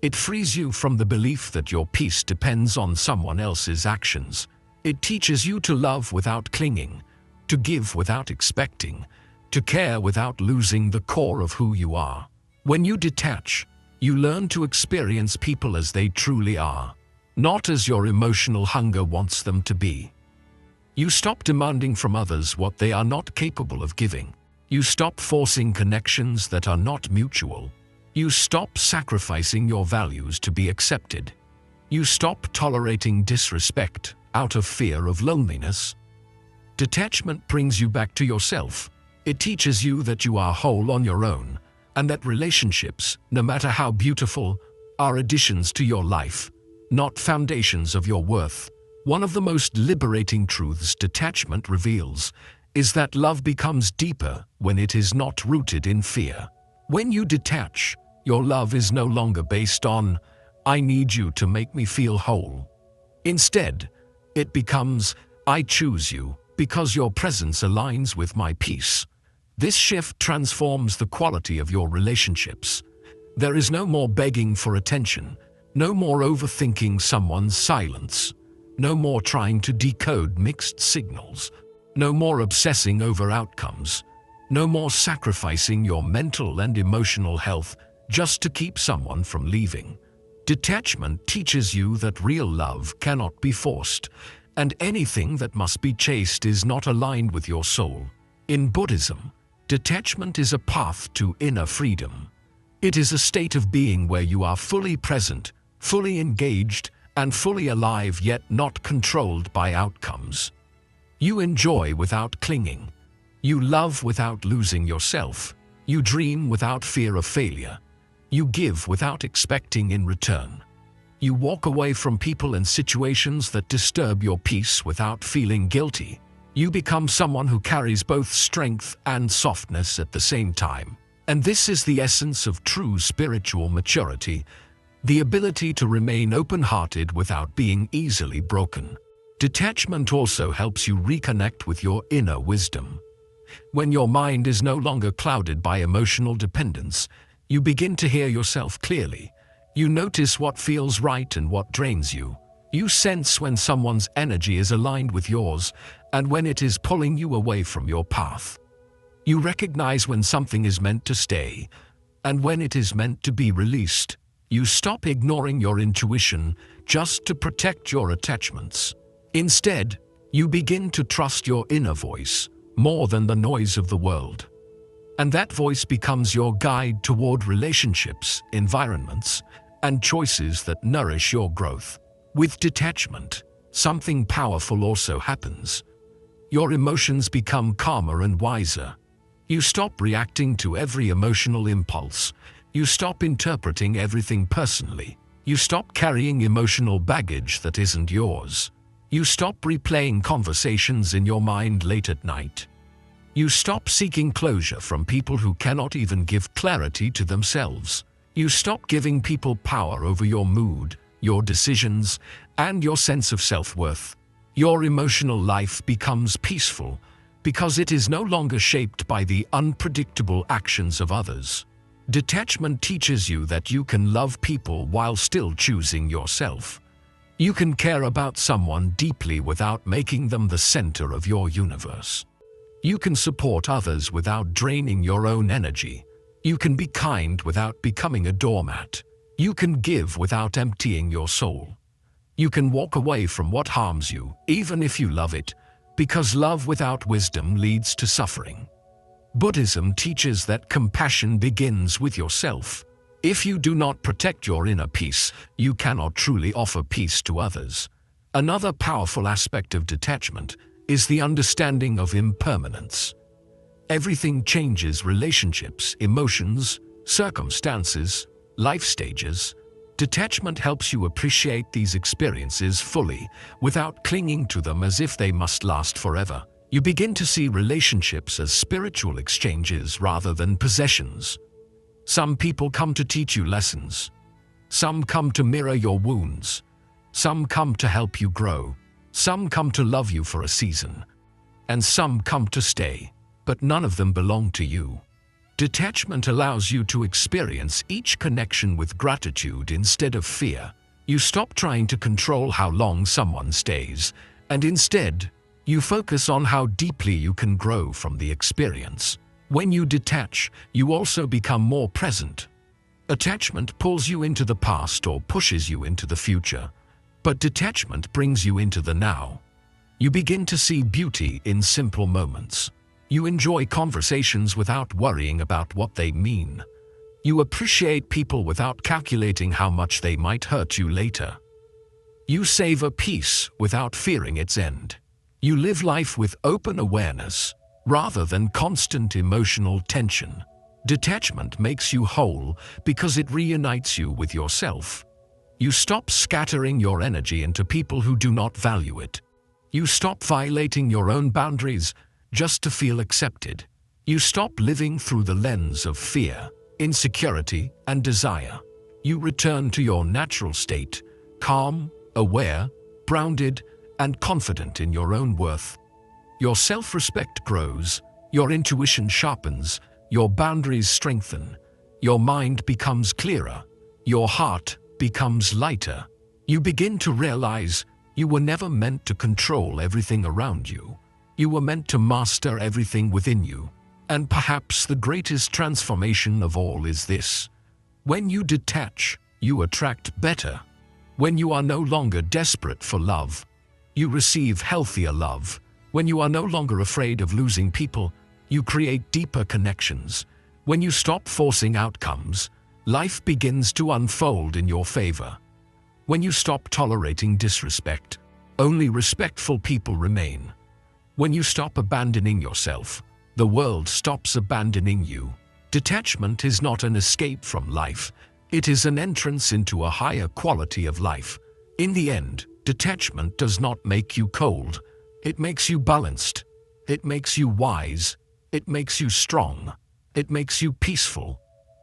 It frees you from the belief that your peace depends on someone else's actions. It teaches you to love without clinging, to give without expecting, to care without losing the core of who you are. When you detach, you learn to experience people as they truly are, not as your emotional hunger wants them to be. You stop demanding from others what they are not capable of giving. You stop forcing connections that are not mutual. You stop sacrificing your values to be accepted. You stop tolerating disrespect out of fear of loneliness. Detachment brings you back to yourself. It teaches you that you are whole on your own, and that relationships, no matter how beautiful, are additions to your life, not foundations of your worth. One of the most liberating truths detachment reveals is that love becomes deeper when it is not rooted in fear. When you detach, your love is no longer based on, "I need you to make me feel whole." Instead, it becomes, "I choose you because your presence aligns with my peace." This shift transforms the quality of your relationships. There is no more begging for attention, no more overthinking someone's silence, no more trying to decode mixed signals, no more obsessing over outcomes, no more sacrificing your mental and emotional health just to keep someone from leaving. Detachment teaches you that real love cannot be forced, and anything that must be chased is not aligned with your soul. In Buddhism, detachment is a path to inner freedom. It is a state of being where you are fully present, fully engaged, and fully alive, yet not controlled by outcomes. You enjoy without clinging. You love without losing yourself. You dream without fear of failure. You give without expecting in return. You walk away from people and situations that disturb your peace without feeling guilty. You become someone who carries both strength and softness at the same time. And this is the essence of true spiritual maturity, the ability to remain open-hearted without being easily broken. Detachment also helps you reconnect with your inner wisdom. When your mind is no longer clouded by emotional dependence, you begin to hear yourself clearly. You notice what feels right and what drains you. You sense when someone's energy is aligned with yours and when it is pulling you away from your path. You recognize when something is meant to stay and when it is meant to be released. You stop ignoring your intuition just to protect your attachments. Instead, you begin to trust your inner voice more than the noise of the world. And that voice becomes your guide toward relationships, environments, and choices that nourish your growth. With detachment, something powerful also happens. Your emotions become calmer and wiser. You stop reacting to every emotional impulse. You stop interpreting everything personally. You stop carrying emotional baggage that isn't yours. You stop replaying conversations in your mind late at night. You stop seeking closure from people who cannot even give clarity to themselves. You stop giving people power over your mood, your decisions, and your sense of self-worth. Your emotional life becomes peaceful because it is no longer shaped by the unpredictable actions of others. Detachment teaches you that you can love people while still choosing yourself. You can care about someone deeply without making them the center of your universe. You can support others without draining your own energy. You can be kind without becoming a doormat. You can give without emptying your soul. You can walk away from what harms you, even if you love it, because love without wisdom leads to suffering. Buddhism teaches that compassion begins with yourself. If you do not protect your inner peace, you cannot truly offer peace to others. Another powerful aspect of detachment is the understanding of impermanence. Everything changes: relationships, emotions, circumstances, life stages. Detachment helps you appreciate these experiences fully, without clinging to them as if they must last forever. You begin to see relationships as spiritual exchanges rather than possessions. Some people come to teach you lessons. Some come to mirror your wounds. Some come to help you grow. Some come to love you for a season. And some come to stay, but none of them belong to you. Detachment allows you to experience each connection with gratitude instead of fear. You stop trying to control how long someone stays, and instead, you focus on how deeply you can grow from the experience. When you detach, you also become more present. Attachment pulls you into the past or pushes you into the future, but detachment brings you into the now. You begin to see beauty in simple moments. You enjoy conversations without worrying about what they mean. You appreciate people without calculating how much they might hurt you later. You savor peace without fearing its end. You live life with open awareness, rather than constant emotional tension. Detachment makes you whole because it reunites you with yourself. You stop scattering your energy into people who do not value it. You stop violating your own boundaries just to feel accepted. You stop living through the lens of fear, insecurity, and desire. You return to your natural state, calm, aware, grounded, and confident in your own worth. Your self-respect grows, your intuition sharpens, your boundaries strengthen, your mind becomes clearer, your heart becomes lighter. You begin to realize you were never meant to control everything around you. You were meant to master everything within you. And perhaps the greatest transformation of all is this: when you detach, you attract better. When you are no longer desperate for love, you receive healthier love. When you are no longer afraid of losing people, you create deeper connections. When you stop forcing outcomes, life begins to unfold in your favor. When you stop tolerating disrespect, only respectful people remain. When you stop abandoning yourself, the world stops abandoning you. Detachment is not an escape from life. It is an entrance into a higher quality of life. In the end, detachment does not make you cold. It makes you balanced. It makes you wise. It makes you strong. It makes you peaceful.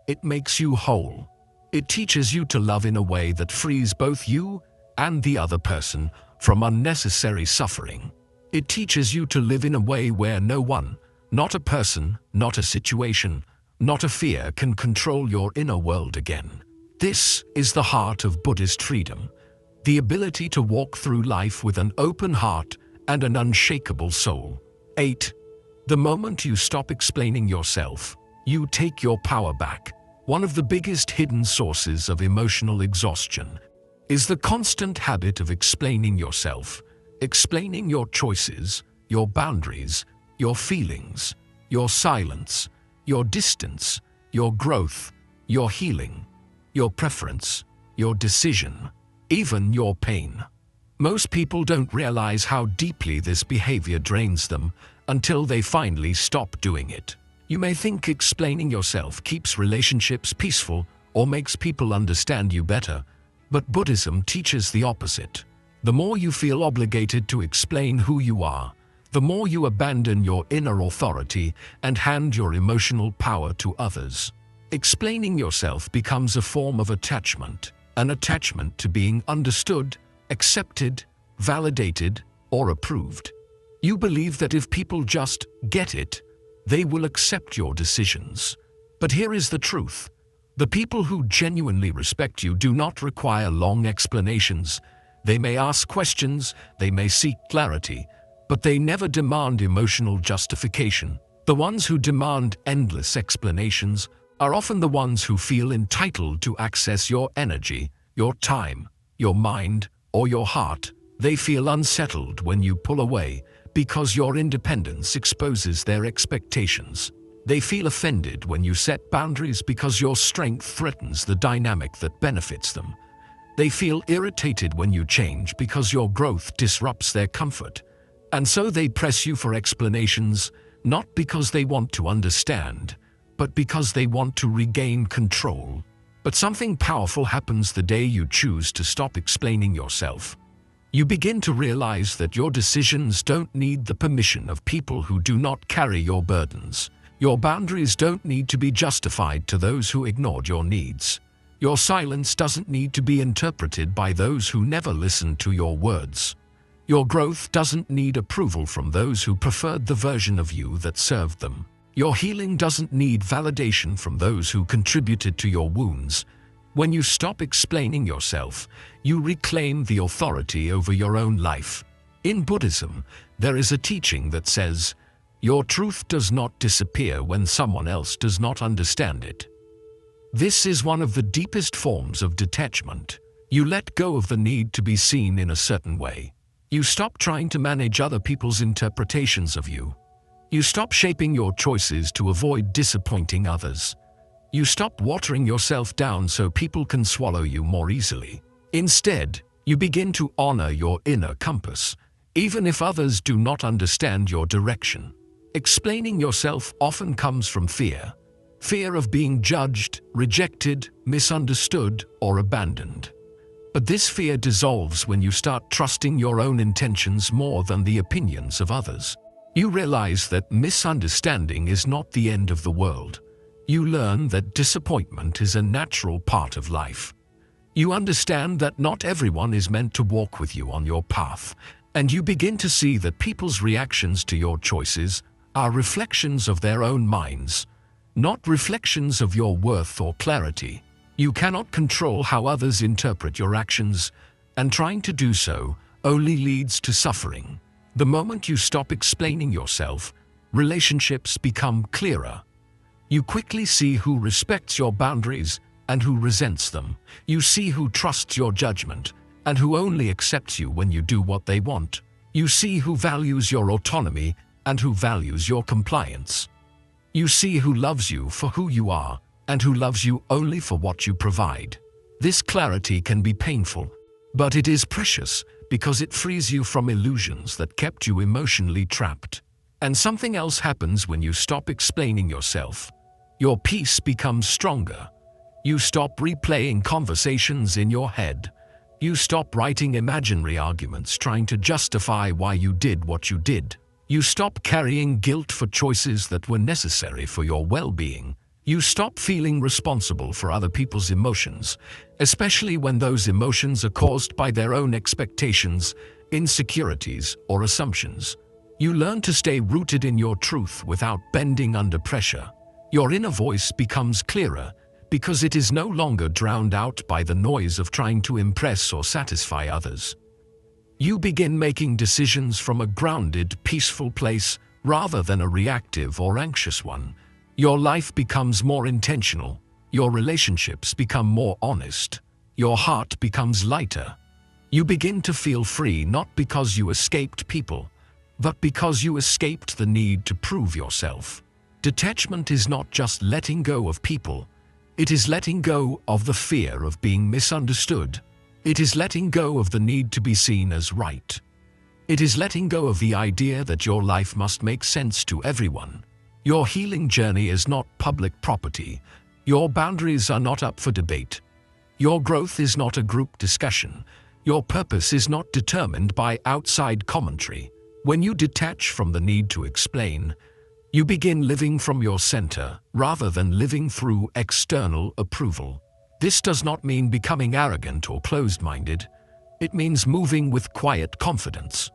It makes you whole. It teaches you to love in a way that frees both you and the other person from unnecessary suffering. It teaches you to live in a way where no one, not a person, not a situation, not a fear can control your inner world again. This is the heart of Buddhist freedom, the ability to walk through life with an open heart and an unshakable soul. 8. The moment you stop explaining yourself, you take your power back. One of the biggest hidden sources of emotional exhaustion is the constant habit of explaining yourself. Explaining your choices, your boundaries, your feelings, your silence, your distance, your growth, your healing, your preference, your decision, even your pain. Most people don't realize how deeply this behavior drains them until they finally stop doing it. You may think explaining yourself keeps relationships peaceful or makes people understand you better, but Buddhism teaches the opposite. The more you feel obligated to explain who you are, the more you abandon your inner authority and hand your emotional power to others. Explaining yourself becomes a form of attachment, an attachment to being understood, accepted, validated, or approved. You believe that if people just get it, they will accept your decisions. But here is the truth. The people who genuinely respect you do not require long explanations. They may ask questions, they may seek clarity, but they never demand emotional justification. The ones who demand endless explanations are often the ones who feel entitled to access your energy, your time, your mind, or your heart. They feel unsettled when you pull away because your independence exposes their expectations. They feel offended when you set boundaries because your strength threatens the dynamic that benefits them. They feel irritated when you change because your growth disrupts their comfort. And so they press you for explanations, not because they want to understand, but because they want to regain control. But something powerful happens the day you choose to stop explaining yourself. You begin to realize that your decisions don't need the permission of people who do not carry your burdens. Your boundaries don't need to be justified to those who ignored your needs. Your silence doesn't need to be interpreted by those who never listened to your words. Your growth doesn't need approval from those who preferred the version of you that served them. Your healing doesn't need validation from those who contributed to your wounds. When you stop explaining yourself, you reclaim the authority over your own life. In Buddhism, there is a teaching that says, your truth does not disappear when someone else does not understand it. This is one of the deepest forms of detachment. You let go of the need to be seen in a certain way. You stop trying to manage other people's interpretations of you. You stop shaping your choices to avoid disappointing others. You stop watering yourself down so people can swallow you more easily. Instead, you begin to honor your inner compass, even if others do not understand your direction. Explaining yourself often comes from fear. Fear of being judged, rejected, misunderstood, or abandoned. But this fear dissolves when you start trusting your own intentions more than the opinions of others. You realize that misunderstanding is not the end of the world. You learn that disappointment is a natural part of life. You understand that not everyone is meant to walk with you on your path, and you begin to see that people's reactions to your choices are reflections of their own minds, not reflections of your worth or clarity. You cannot control how others interpret your actions, and trying to do so only leads to suffering. The moment you stop explaining yourself, relationships become clearer. You quickly see who respects your boundaries and who resents them. You see who trusts your judgment and who only accepts you when you do what they want. You see who values your autonomy and who values your compliance. You see who loves you for who you are and who loves you only for what you provide. This clarity can be painful, but it is precious because it frees you from illusions that kept you emotionally trapped. And something else happens when you stop explaining yourself. Your peace becomes stronger. You stop replaying conversations in your head. You stop writing imaginary arguments trying to justify why you did what you did. You stop carrying guilt for choices that were necessary for your well-being. You stop feeling responsible for other people's emotions, especially when those emotions are caused by their own expectations, insecurities, or assumptions. You learn to stay rooted in your truth without bending under pressure. Your inner voice becomes clearer because it is no longer drowned out by the noise of trying to impress or satisfy others. You begin making decisions from a grounded, peaceful place rather than a reactive or anxious one. Your life becomes more intentional. Your relationships become more honest. Your heart becomes lighter. You begin to feel free not because you escaped people, but because you escaped the need to prove yourself. Detachment is not just letting go of people. It is letting go of the fear of being misunderstood. It is letting go of the need to be seen as right. It is letting go of the idea that your life must make sense to everyone. Your healing journey is not public property. Your boundaries are not up for debate. Your growth is not a group discussion. Your purpose is not determined by outside commentary. When you detach from the need to explain, you begin living from your center rather than living through external approval. This does not mean becoming arrogant or closed-minded. It means moving with quiet confidence.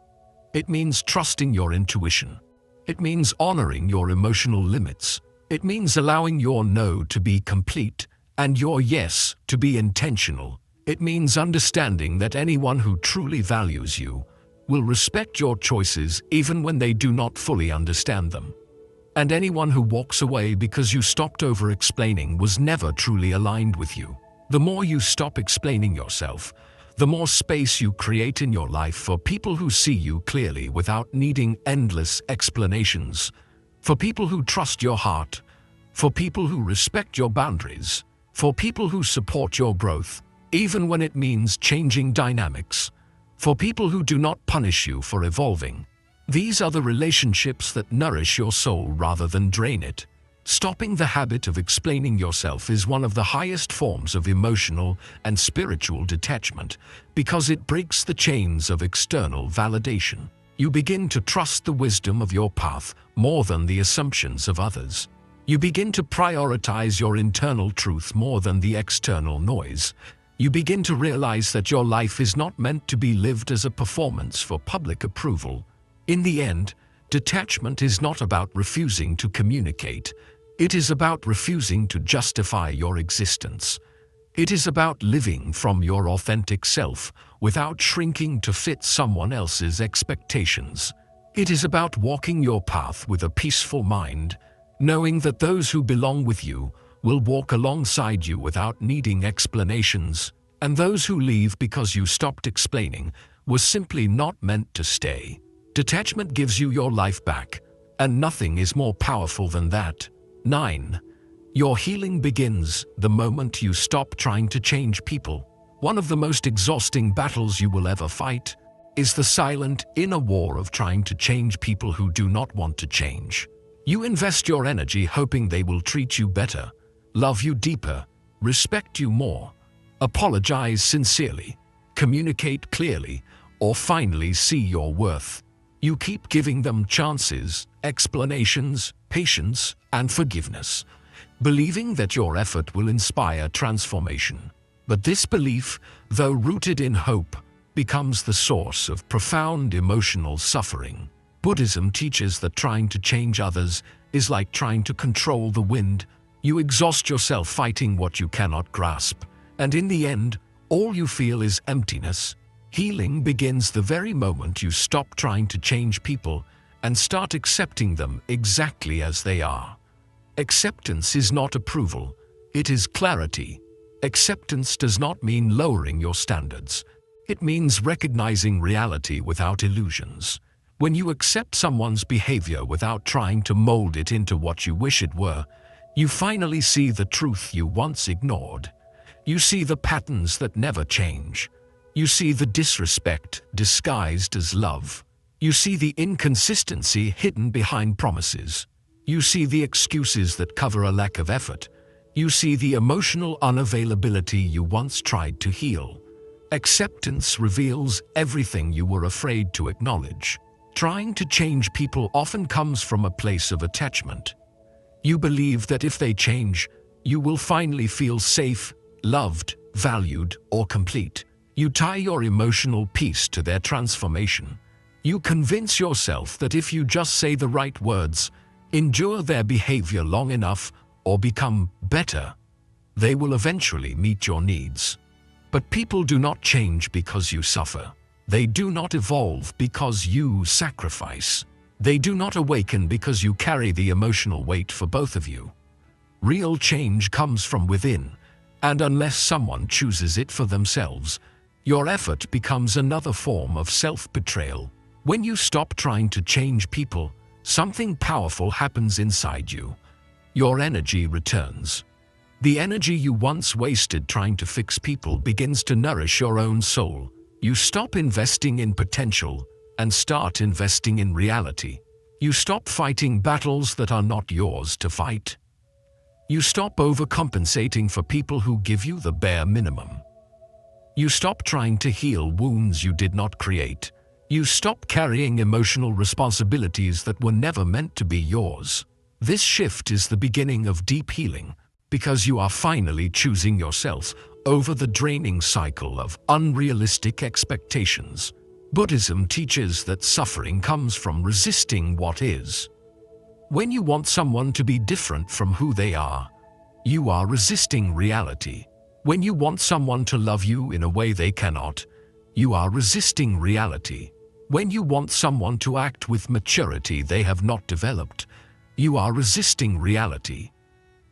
It means trusting your intuition. It means honoring your emotional limits. It means allowing your no to be complete and your yes to be intentional. It means understanding that anyone who truly values you will respect your choices even when they do not fully understand them. And anyone who walks away because you stopped over-explaining was never truly aligned with you. The more you stop explaining yourself, the more space you create in your life for people who see you clearly without needing endless explanations, for people who trust your heart, for people who respect your boundaries, for people who support your growth, even when it means changing dynamics, for people who do not punish you for evolving. These are the relationships that nourish your soul rather than drain it. Stopping the habit of explaining yourself is one of the highest forms of emotional and spiritual detachment because it breaks the chains of external validation. You begin to trust the wisdom of your path more than the assumptions of others. You begin to prioritize your internal truth more than the external noise. You begin to realize that your life is not meant to be lived as a performance for public approval. In the end, detachment is not about refusing to communicate. It is about refusing to justify your existence. It is about living from your authentic self without shrinking to fit someone else's expectations. It is about walking your path with a peaceful mind, knowing that those who belong with you will walk alongside you without needing explanations, and those who leave because you stopped explaining were simply not meant to stay. Detachment gives you your life back, and nothing is more powerful than that. 9. Your healing begins the moment you stop trying to change people. One of the most exhausting battles you will ever fight is the silent inner war of trying to change people who do not want to change. You invest your energy hoping they will treat you better, love you deeper, respect you more, apologize sincerely, communicate clearly, or finally see your worth. You keep giving them chances, explanations, patience, and forgiveness, believing that your effort will inspire transformation. But this belief, though rooted in hope, becomes the source of profound emotional suffering. Buddhism teaches that trying to change others is like trying to control the wind. You exhaust yourself fighting what you cannot grasp, and in the end, all you feel is emptiness. Healing begins the very moment you stop trying to change people and start accepting them exactly as they are. Acceptance is not approval, it is clarity. Acceptance does not mean lowering your standards. It means recognizing reality without illusions. When you accept someone's behavior without trying to mold it into what you wish it were, you finally see the truth you once ignored. You see the patterns that never change. You see the disrespect disguised as love. You see the inconsistency hidden behind promises. You see the excuses that cover a lack of effort. You see the emotional unavailability you once tried to heal. Acceptance reveals everything you were afraid to acknowledge. Trying to change people often comes from a place of attachment. You believe that if they change, you will finally feel safe, loved, valued, or complete. You tie your emotional peace to their transformation. You convince yourself that if you just say the right words, endure their behavior long enough, or become better, they will eventually meet your needs. But people do not change because you suffer. They do not evolve because you sacrifice. They do not awaken because you carry the emotional weight for both of you. Real change comes from within, and unless someone chooses it for themselves, your effort becomes another form of self-betrayal. When you stop trying to change people, something powerful happens inside you. Your energy returns. The energy you once wasted trying to fix people begins to nourish your own soul. You stop investing in potential and start investing in reality. You stop fighting battles that are not yours to fight. You stop overcompensating for people who give you the bare minimum. You stop trying to heal wounds you did not create. You stop carrying emotional responsibilities that were never meant to be yours. This shift is the beginning of deep healing, because you are finally choosing yourself over the draining cycle of unrealistic expectations. Buddhism teaches that suffering comes from resisting what is. When you want someone to be different from who they are, you are resisting reality. When you want someone to love you in a way they cannot, you are resisting reality. When you want someone to act with maturity they have not developed, you are resisting reality.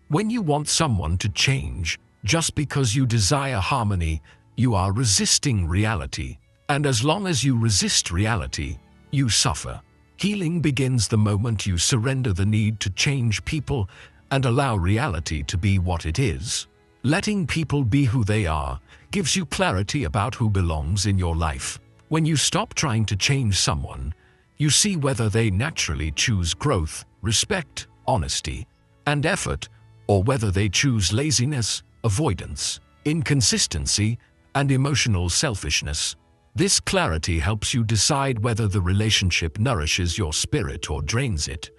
When you want someone to change just because you desire harmony, you are resisting reality. And as long as you resist reality, you suffer. Healing begins the moment you surrender the need to change people and allow reality to be what it is. Letting people be who they are gives you clarity about who belongs in your life. When you stop trying to change someone, You see whether they naturally choose growth, respect, honesty, and effort, or whether they choose laziness, avoidance, inconsistency, and emotional selfishness. This clarity helps you decide whether the relationship nourishes your spirit or drains it.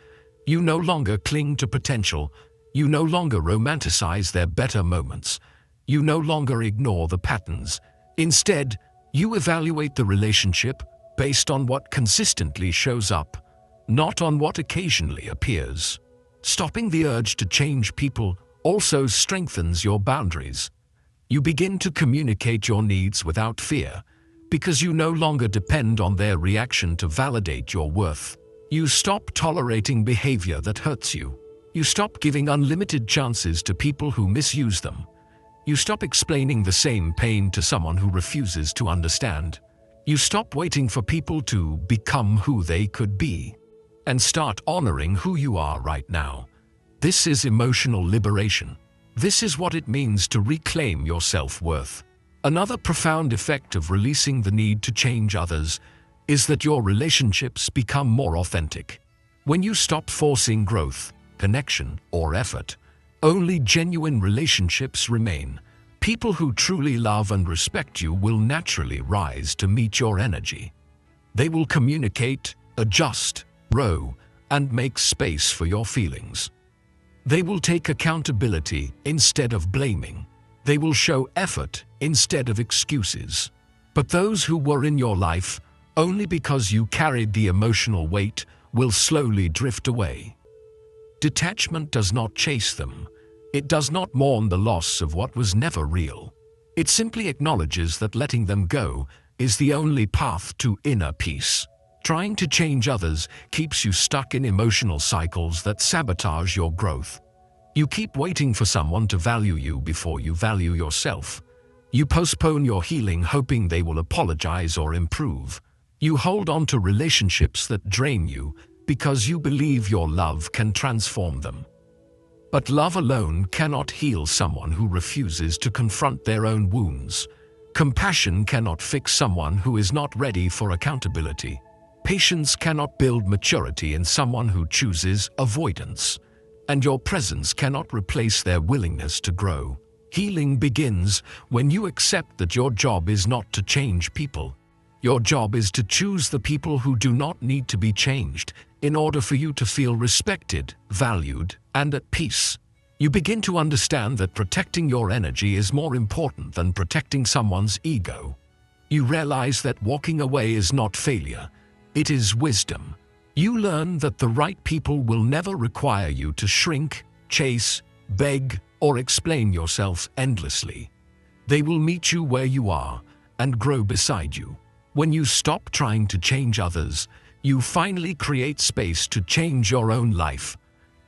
You no longer cling to potential. You no longer romanticize their better moments. You no longer ignore the patterns. Instead, you evaluate the relationship based on what consistently shows up, not on what occasionally appears. Stopping the urge to change people also strengthens your boundaries. You begin to communicate your needs without fear, because you no longer depend on their reaction to validate your worth. You stop tolerating behavior that hurts you. You stop giving unlimited chances to people who misuse them. You stop explaining the same pain to someone who refuses to understand. You stop waiting for people to become who they could be, and start honoring who you are right now. This is emotional liberation. This is what it means to reclaim your self-worth. Another profound effect of releasing the need to change others is that your relationships become more authentic. When you stop forcing growth, connection, or effort, only genuine relationships remain. People who truly love and respect you will naturally rise to meet your energy. They will communicate, adjust, grow, and make space for your feelings. They will take accountability instead of blaming. They will show effort instead of excuses. But those who were in your life only because you carried the emotional weight will slowly drift away. Detachment does not chase them. It does not mourn the loss of what was never real. It simply acknowledges that letting them go is the only path to inner peace. Trying to change others keeps you stuck in emotional cycles that sabotage your growth. You keep waiting for someone to value you before you value yourself. You postpone your healing hoping they will apologize or improve. You hold on to relationships that drain you because you believe your love can transform them. But love alone cannot heal someone who refuses to confront their own wounds. Compassion cannot fix someone who is not ready for accountability. Patience cannot build maturity in someone who chooses avoidance. And your presence cannot replace their willingness to grow. Healing begins when you accept that your job is not to change people. Your job is to choose the people who do not need to be changed in order for you to feel respected, valued, and at peace. You begin to understand that protecting your energy is more important than protecting someone's ego. You realize that walking away is not failure, it is wisdom. You learn that the right people will never require you to shrink, chase, beg, or explain yourself endlessly. They will meet you where you are and grow beside you. When you stop trying to change others, you finally create space to change your own life.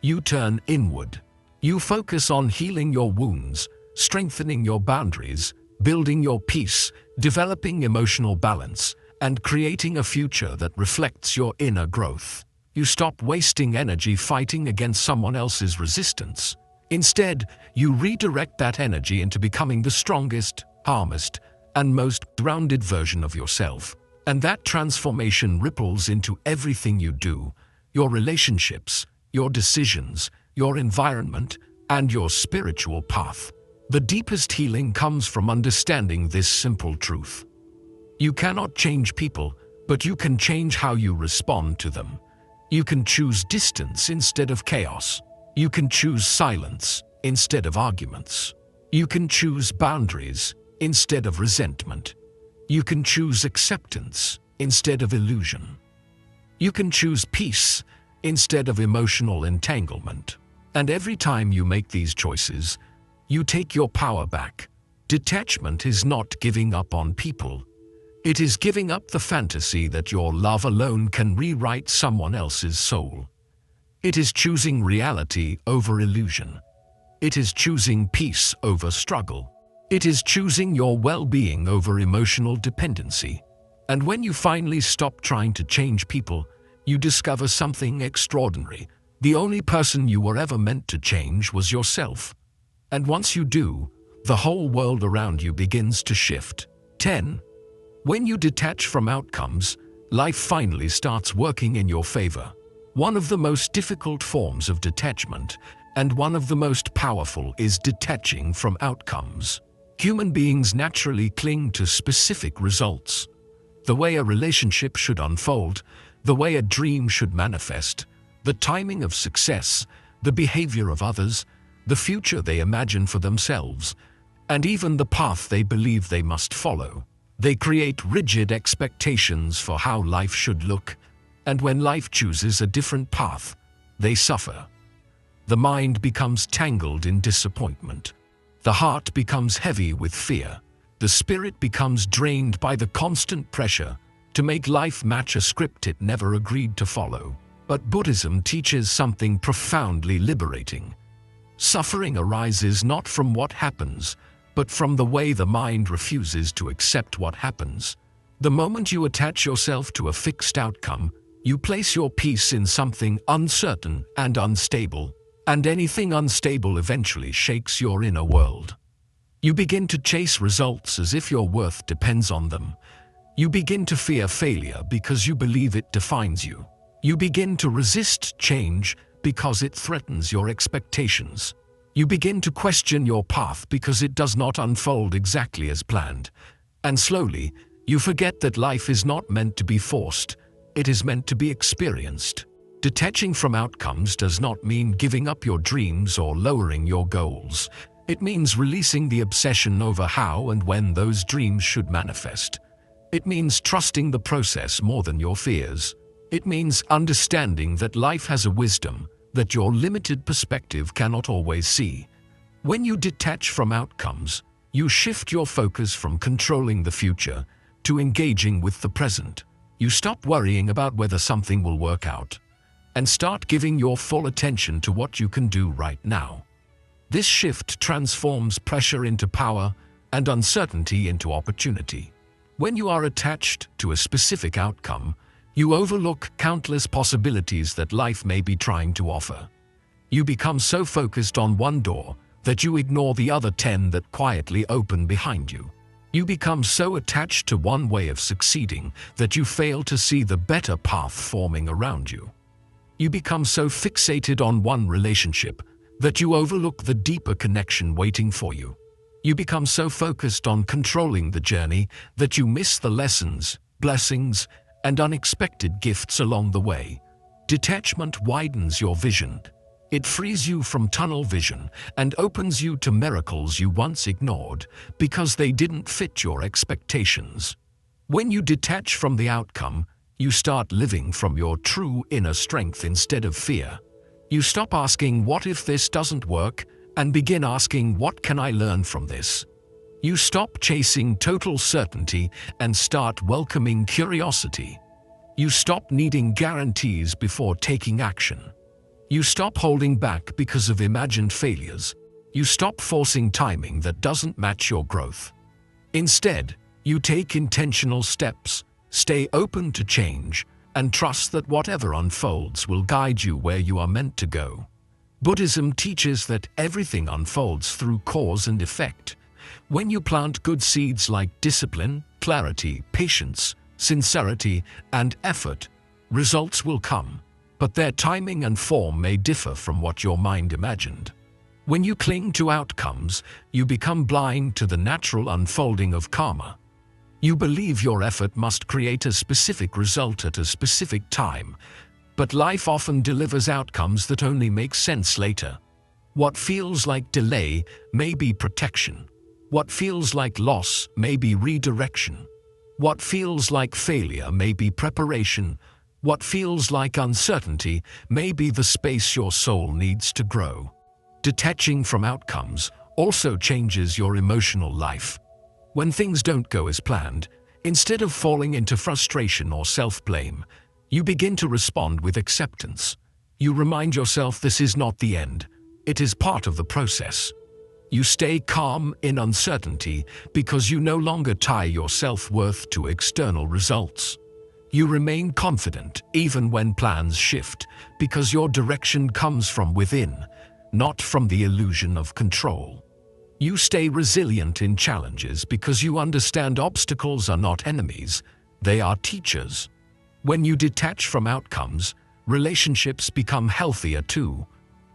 You turn inward. You focus on healing your wounds, strengthening your boundaries, building your peace, developing emotional balance, and creating a future that reflects your inner growth. You stop wasting energy fighting against someone else's resistance. Instead, you redirect that energy into becoming the strongest, calmest, and most grounded version of yourself. And that transformation ripples into everything you do, your relationships, your decisions, your environment, and your spiritual path. The deepest healing comes from understanding this simple truth. You cannot change people, but you can change how you respond to them. You can choose distance instead of chaos. You can choose silence instead of arguments. You can choose boundaries instead of resentment. You can choose acceptance instead of illusion. You can choose peace instead of emotional entanglement. And every time you make these choices, you take your power back. Detachment is not giving up on people. It is giving up the fantasy that your love alone can rewrite someone else's soul. It is choosing reality over illusion. It is choosing peace over struggle. It is choosing your well-being over emotional dependency. And when you finally stop trying to change people, you discover something extraordinary. The only person you were ever meant to change was yourself. And once you do, the whole world around you begins to shift. 10. When you detach from outcomes, life finally starts working in your favor. One of the most difficult forms of detachment, and one of the most powerful, is detaching from outcomes. Human beings naturally cling to specific results. The way a relationship should unfold, the way a dream should manifest, the timing of success, the behavior of others, the future they imagine for themselves, and even the path they believe they must follow. They create rigid expectations for how life should look, and when life chooses a different path, they suffer. The mind becomes tangled in disappointment. The heart becomes heavy with fear. The spirit becomes drained by the constant pressure to make life match a script it never agreed to follow. But Buddhism teaches something profoundly liberating. Suffering arises not from what happens, but from the way the mind refuses to accept what happens. The moment you attach yourself to a fixed outcome, you place your peace in something uncertain and unstable, and anything unstable eventually shakes your inner world. You begin to chase results as if your worth depends on them. You begin to fear failure because you believe it defines you. You begin to resist change because it threatens your expectations. You begin to question your path because it does not unfold exactly as planned. And slowly, you forget that life is not meant to be forced, it is meant to be experienced. Detaching from outcomes does not mean giving up your dreams or lowering your goals. It means releasing the obsession over how and when those dreams should manifest. It means trusting the process more than your fears. It means understanding that life has a wisdom that your limited perspective cannot always see. When you detach from outcomes, you shift your focus from controlling the future to engaging with the present. You stop worrying about whether something will work out and start giving your full attention to what you can do right now. This shift transforms pressure into power and uncertainty into opportunity. When you are attached to a specific outcome, you overlook countless possibilities that life may be trying to offer. You become so focused on one door that you ignore the other 10 that quietly open behind you. You become so attached to one way of succeeding that you fail to see the better path forming around you. You become so fixated on one relationship that you overlook the deeper connection waiting for you. You become so focused on controlling the journey that you miss the lessons, blessings, and unexpected gifts along the way. Detachment widens your vision. It frees you from tunnel vision and opens you to miracles you once ignored because they didn't fit your expectations. When you detach from the outcome, you start living from your true inner strength instead of fear. You stop asking, "What if this doesn't work?" and begin asking, "What can I learn from this?" You stop chasing total certainty and start welcoming curiosity. You stop needing guarantees before taking action. You stop holding back because of imagined failures. You stop forcing timing that doesn't match your growth. Instead, you take intentional steps, stay open to change, and trust that whatever unfolds will guide you where you are meant to go. Buddhism teaches that everything unfolds through cause and effect. When you plant good seeds like discipline, clarity, patience, sincerity, and effort, results will come, but their timing and form may differ from what your mind imagined. When you cling to outcomes, you become blind to the natural unfolding of karma. You believe your effort must create a specific result at a specific time, but life often delivers outcomes that only make sense later. What feels like delay may be protection. What feels like loss may be redirection. What feels like failure may be preparation. What feels like uncertainty may be the space your soul needs to grow. Detaching from outcomes also changes your emotional life. When things don't go as planned, instead of falling into frustration or self-blame, you begin to respond with acceptance. You remind yourself this is not the end. It is part of the process. You stay calm in uncertainty because you no longer tie your self-worth to external results. You remain confident even when plans shift because your direction comes from within, not from the illusion of control. You stay resilient in challenges because you understand obstacles are not enemies, they are teachers. When you detach from outcomes, relationships become healthier too.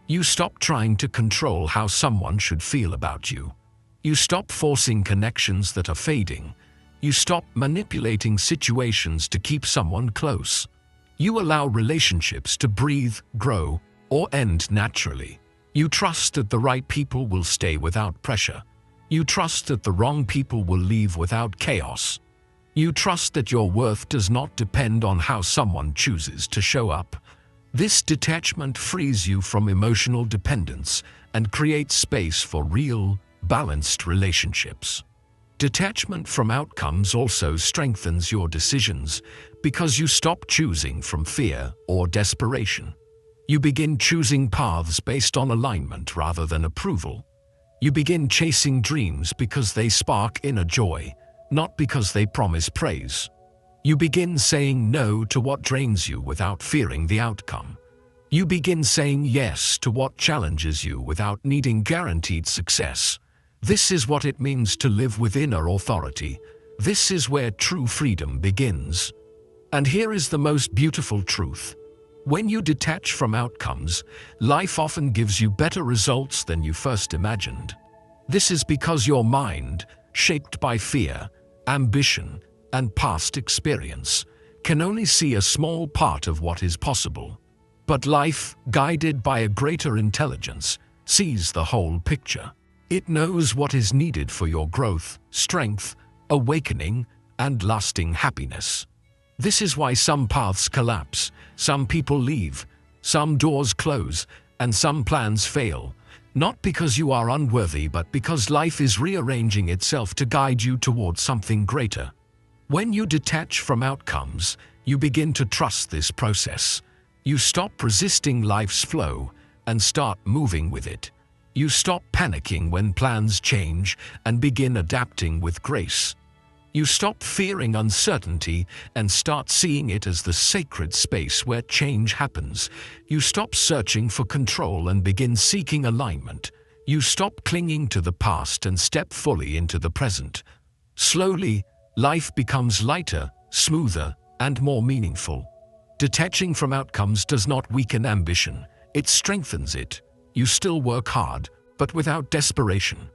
You stop trying to control how someone should feel about you. You stop forcing connections that are fading. You stop manipulating situations to keep someone close. You allow relationships to breathe, grow, or end naturally. You trust that the right people will stay without pressure. You trust that the wrong people will leave without chaos. You trust that your worth does not depend on how someone chooses to show up. This detachment frees you from emotional dependence and creates space for real, balanced relationships. Detachment from outcomes also strengthens your decisions because you stop choosing from fear or desperation. You begin choosing paths based on alignment rather than approval. You begin chasing dreams because they spark inner joy, not because they promise praise. You begin saying no to what drains you without fearing the outcome. You begin saying yes to what challenges you without needing guaranteed success. This is what it means to live with inner authority. This is where true freedom begins. And here is the most beautiful truth. When you detach from outcomes, life often gives you better results than you first imagined. This is because your mind, shaped by fear, ambition, and past experience, can only see a small part of what is possible. But life, guided by a greater intelligence, sees the whole picture. It knows what is needed for your growth, strength, awakening, and lasting happiness. This is why some paths collapse, some people leave, some doors close, and some plans fail. Not because you are unworthy, but because life is rearranging itself to guide you towards something greater. When you detach from outcomes, you begin to trust this process. You stop resisting life's flow and start moving with it. You stop panicking when plans change and begin adapting with grace. You stop fearing uncertainty and start seeing it as the sacred space where change happens. You stop searching for control and begin seeking alignment. You stop clinging to the past and step fully into the present. Slowly, life becomes lighter, smoother, and more meaningful. Detaching from outcomes does not weaken ambition, it strengthens it. You still work hard, but without desperation.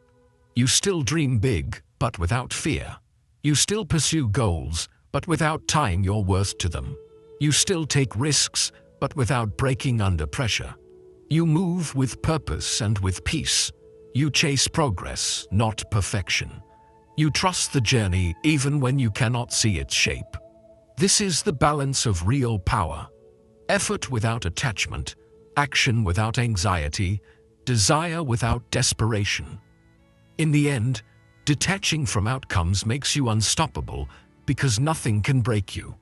You still dream big, but without fear. You still pursue goals, but without tying your worth to them. You still take risks, but without breaking under pressure. You move with purpose and with peace. You chase progress, not perfection. You trust the journey even when you cannot see its shape. This is the balance of real power. Effort without attachment, action without anxiety, desire without desperation. In the end, detaching from outcomes makes you unstoppable because nothing can break you.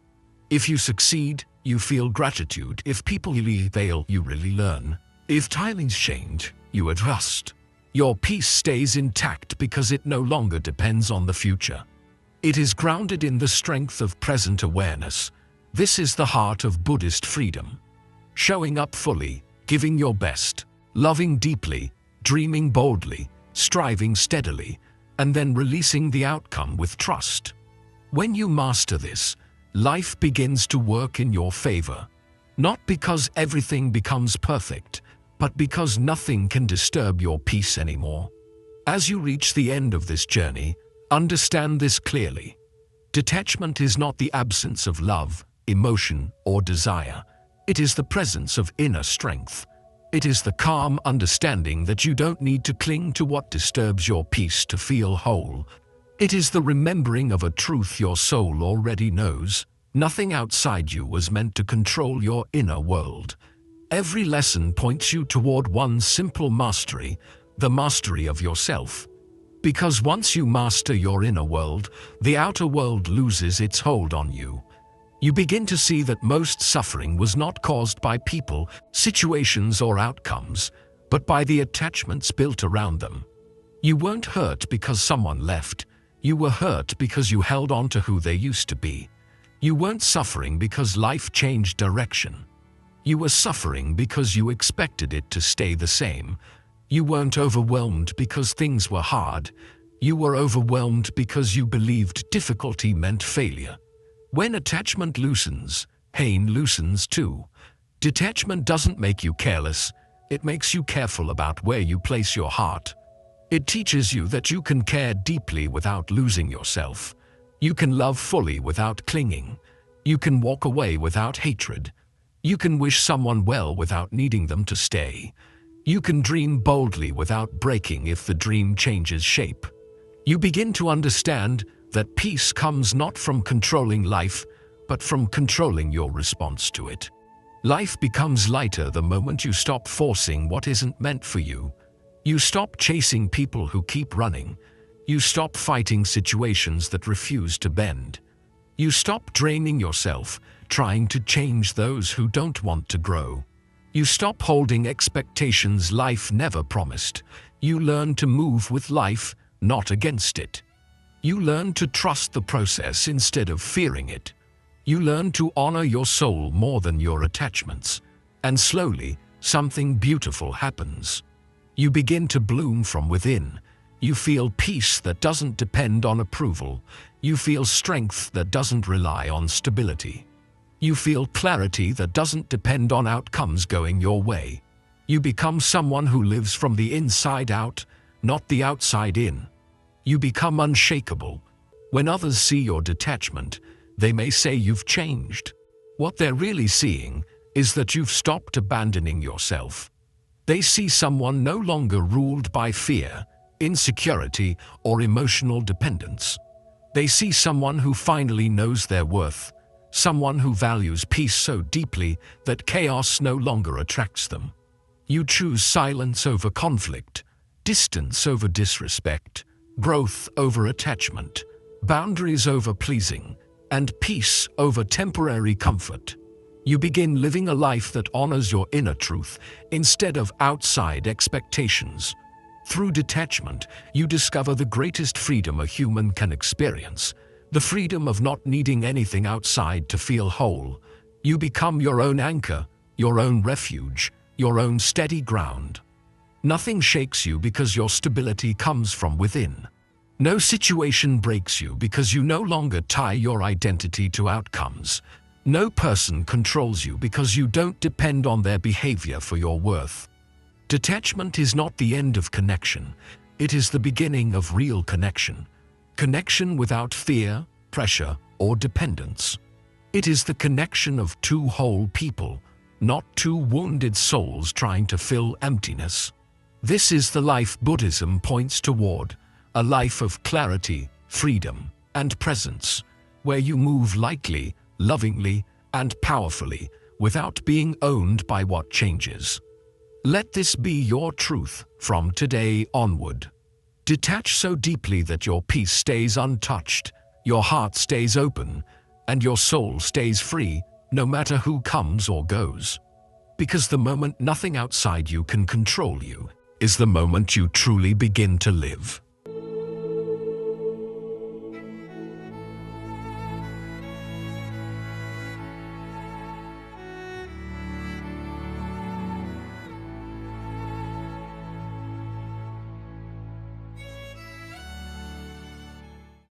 If you succeed, you feel gratitude. If people really fail, you really learn. If timings change, you adjust. Your peace stays intact because it no longer depends on the future. It is grounded in the strength of present awareness. This is the heart of Buddhist freedom. Showing up fully, giving your best, loving deeply, dreaming boldly, striving steadily, and then releasing the outcome with trust. When you master this, life begins to work in your favor. Not because everything becomes perfect, but because nothing can disturb your peace anymore. As you reach the end of this journey, understand this clearly. Detachment is not the absence of love, emotion, or desire. It is the presence of inner strength. It is the calm understanding that you don't need to cling to what disturbs your peace to feel whole. It is the remembering of a truth your soul already knows. Nothing outside you was meant to control your inner world. Every lesson points you toward one simple mastery, the mastery of yourself. Because once you master your inner world, the outer world loses its hold on you. You begin to see that most suffering was not caused by people, situations, or outcomes, but by the attachments built around them. You weren't hurt because someone left. You were hurt because you held on to who they used to be. You weren't suffering because life changed direction. You were suffering because you expected it to stay the same. You weren't overwhelmed because things were hard. You were overwhelmed because you believed difficulty meant failure. When attachment loosens, Pain loosens too. Detachment doesn't make you careless, it makes you careful about where you place your heart. It teaches you that you can care deeply without losing yourself. You can love fully without clinging. You can walk away without hatred. You can wish someone well without needing them to stay. You can dream boldly without breaking if the dream changes shape. You begin to understand that peace comes not from controlling life, but from controlling your response to it. Life becomes lighter the moment you stop forcing what isn't meant for you. You stop chasing people who keep running. You stop fighting situations that refuse to bend. You stop draining yourself, trying to change those who don't want to grow. You stop holding expectations life never promised. You learn to move with life, not against it. You learn to trust the process instead of fearing it. You learn to honor your soul more than your attachments. And slowly, something beautiful happens. You begin to bloom from within. You feel peace that doesn't depend on approval. You feel strength that doesn't rely on stability. You feel clarity that doesn't depend on outcomes going your way. You become someone who lives from the inside out, not the outside in. You become unshakable. When others see your detachment, they may say you've changed. What they're really seeing is that you've stopped abandoning yourself. They see someone no longer ruled by fear, insecurity, or emotional dependence. They see someone who finally knows their worth, someone who values peace so deeply that chaos no longer attracts them. You choose silence over conflict, distance over disrespect, growth over attachment, boundaries over pleasing, and peace over temporary comfort. You begin living a life that honors your inner truth instead of outside expectations. Through detachment, you discover the greatest freedom a human can experience, the freedom of not needing anything outside to feel whole. You become your own anchor, your own refuge, your own steady ground. Nothing shakes you because your stability comes from within. No situation breaks you because you no longer tie your identity to outcomes. No person controls you because you don't depend on their behavior for your worth. Detachment is not the end of connection. It is the beginning of real connection. Connection without fear, pressure, or dependence. It is the connection of two whole people, not two wounded souls trying to fill emptiness. This is the life Buddhism points toward, a life of clarity, freedom, and presence, where you move lightly, lovingly, and powerfully without being owned by what changes. Let this be your truth from today onward. Detach so deeply that your peace stays untouched, your heart stays open, and your soul stays free, no matter who comes or goes. Because the moment nothing outside you can control you is the moment you truly begin to live.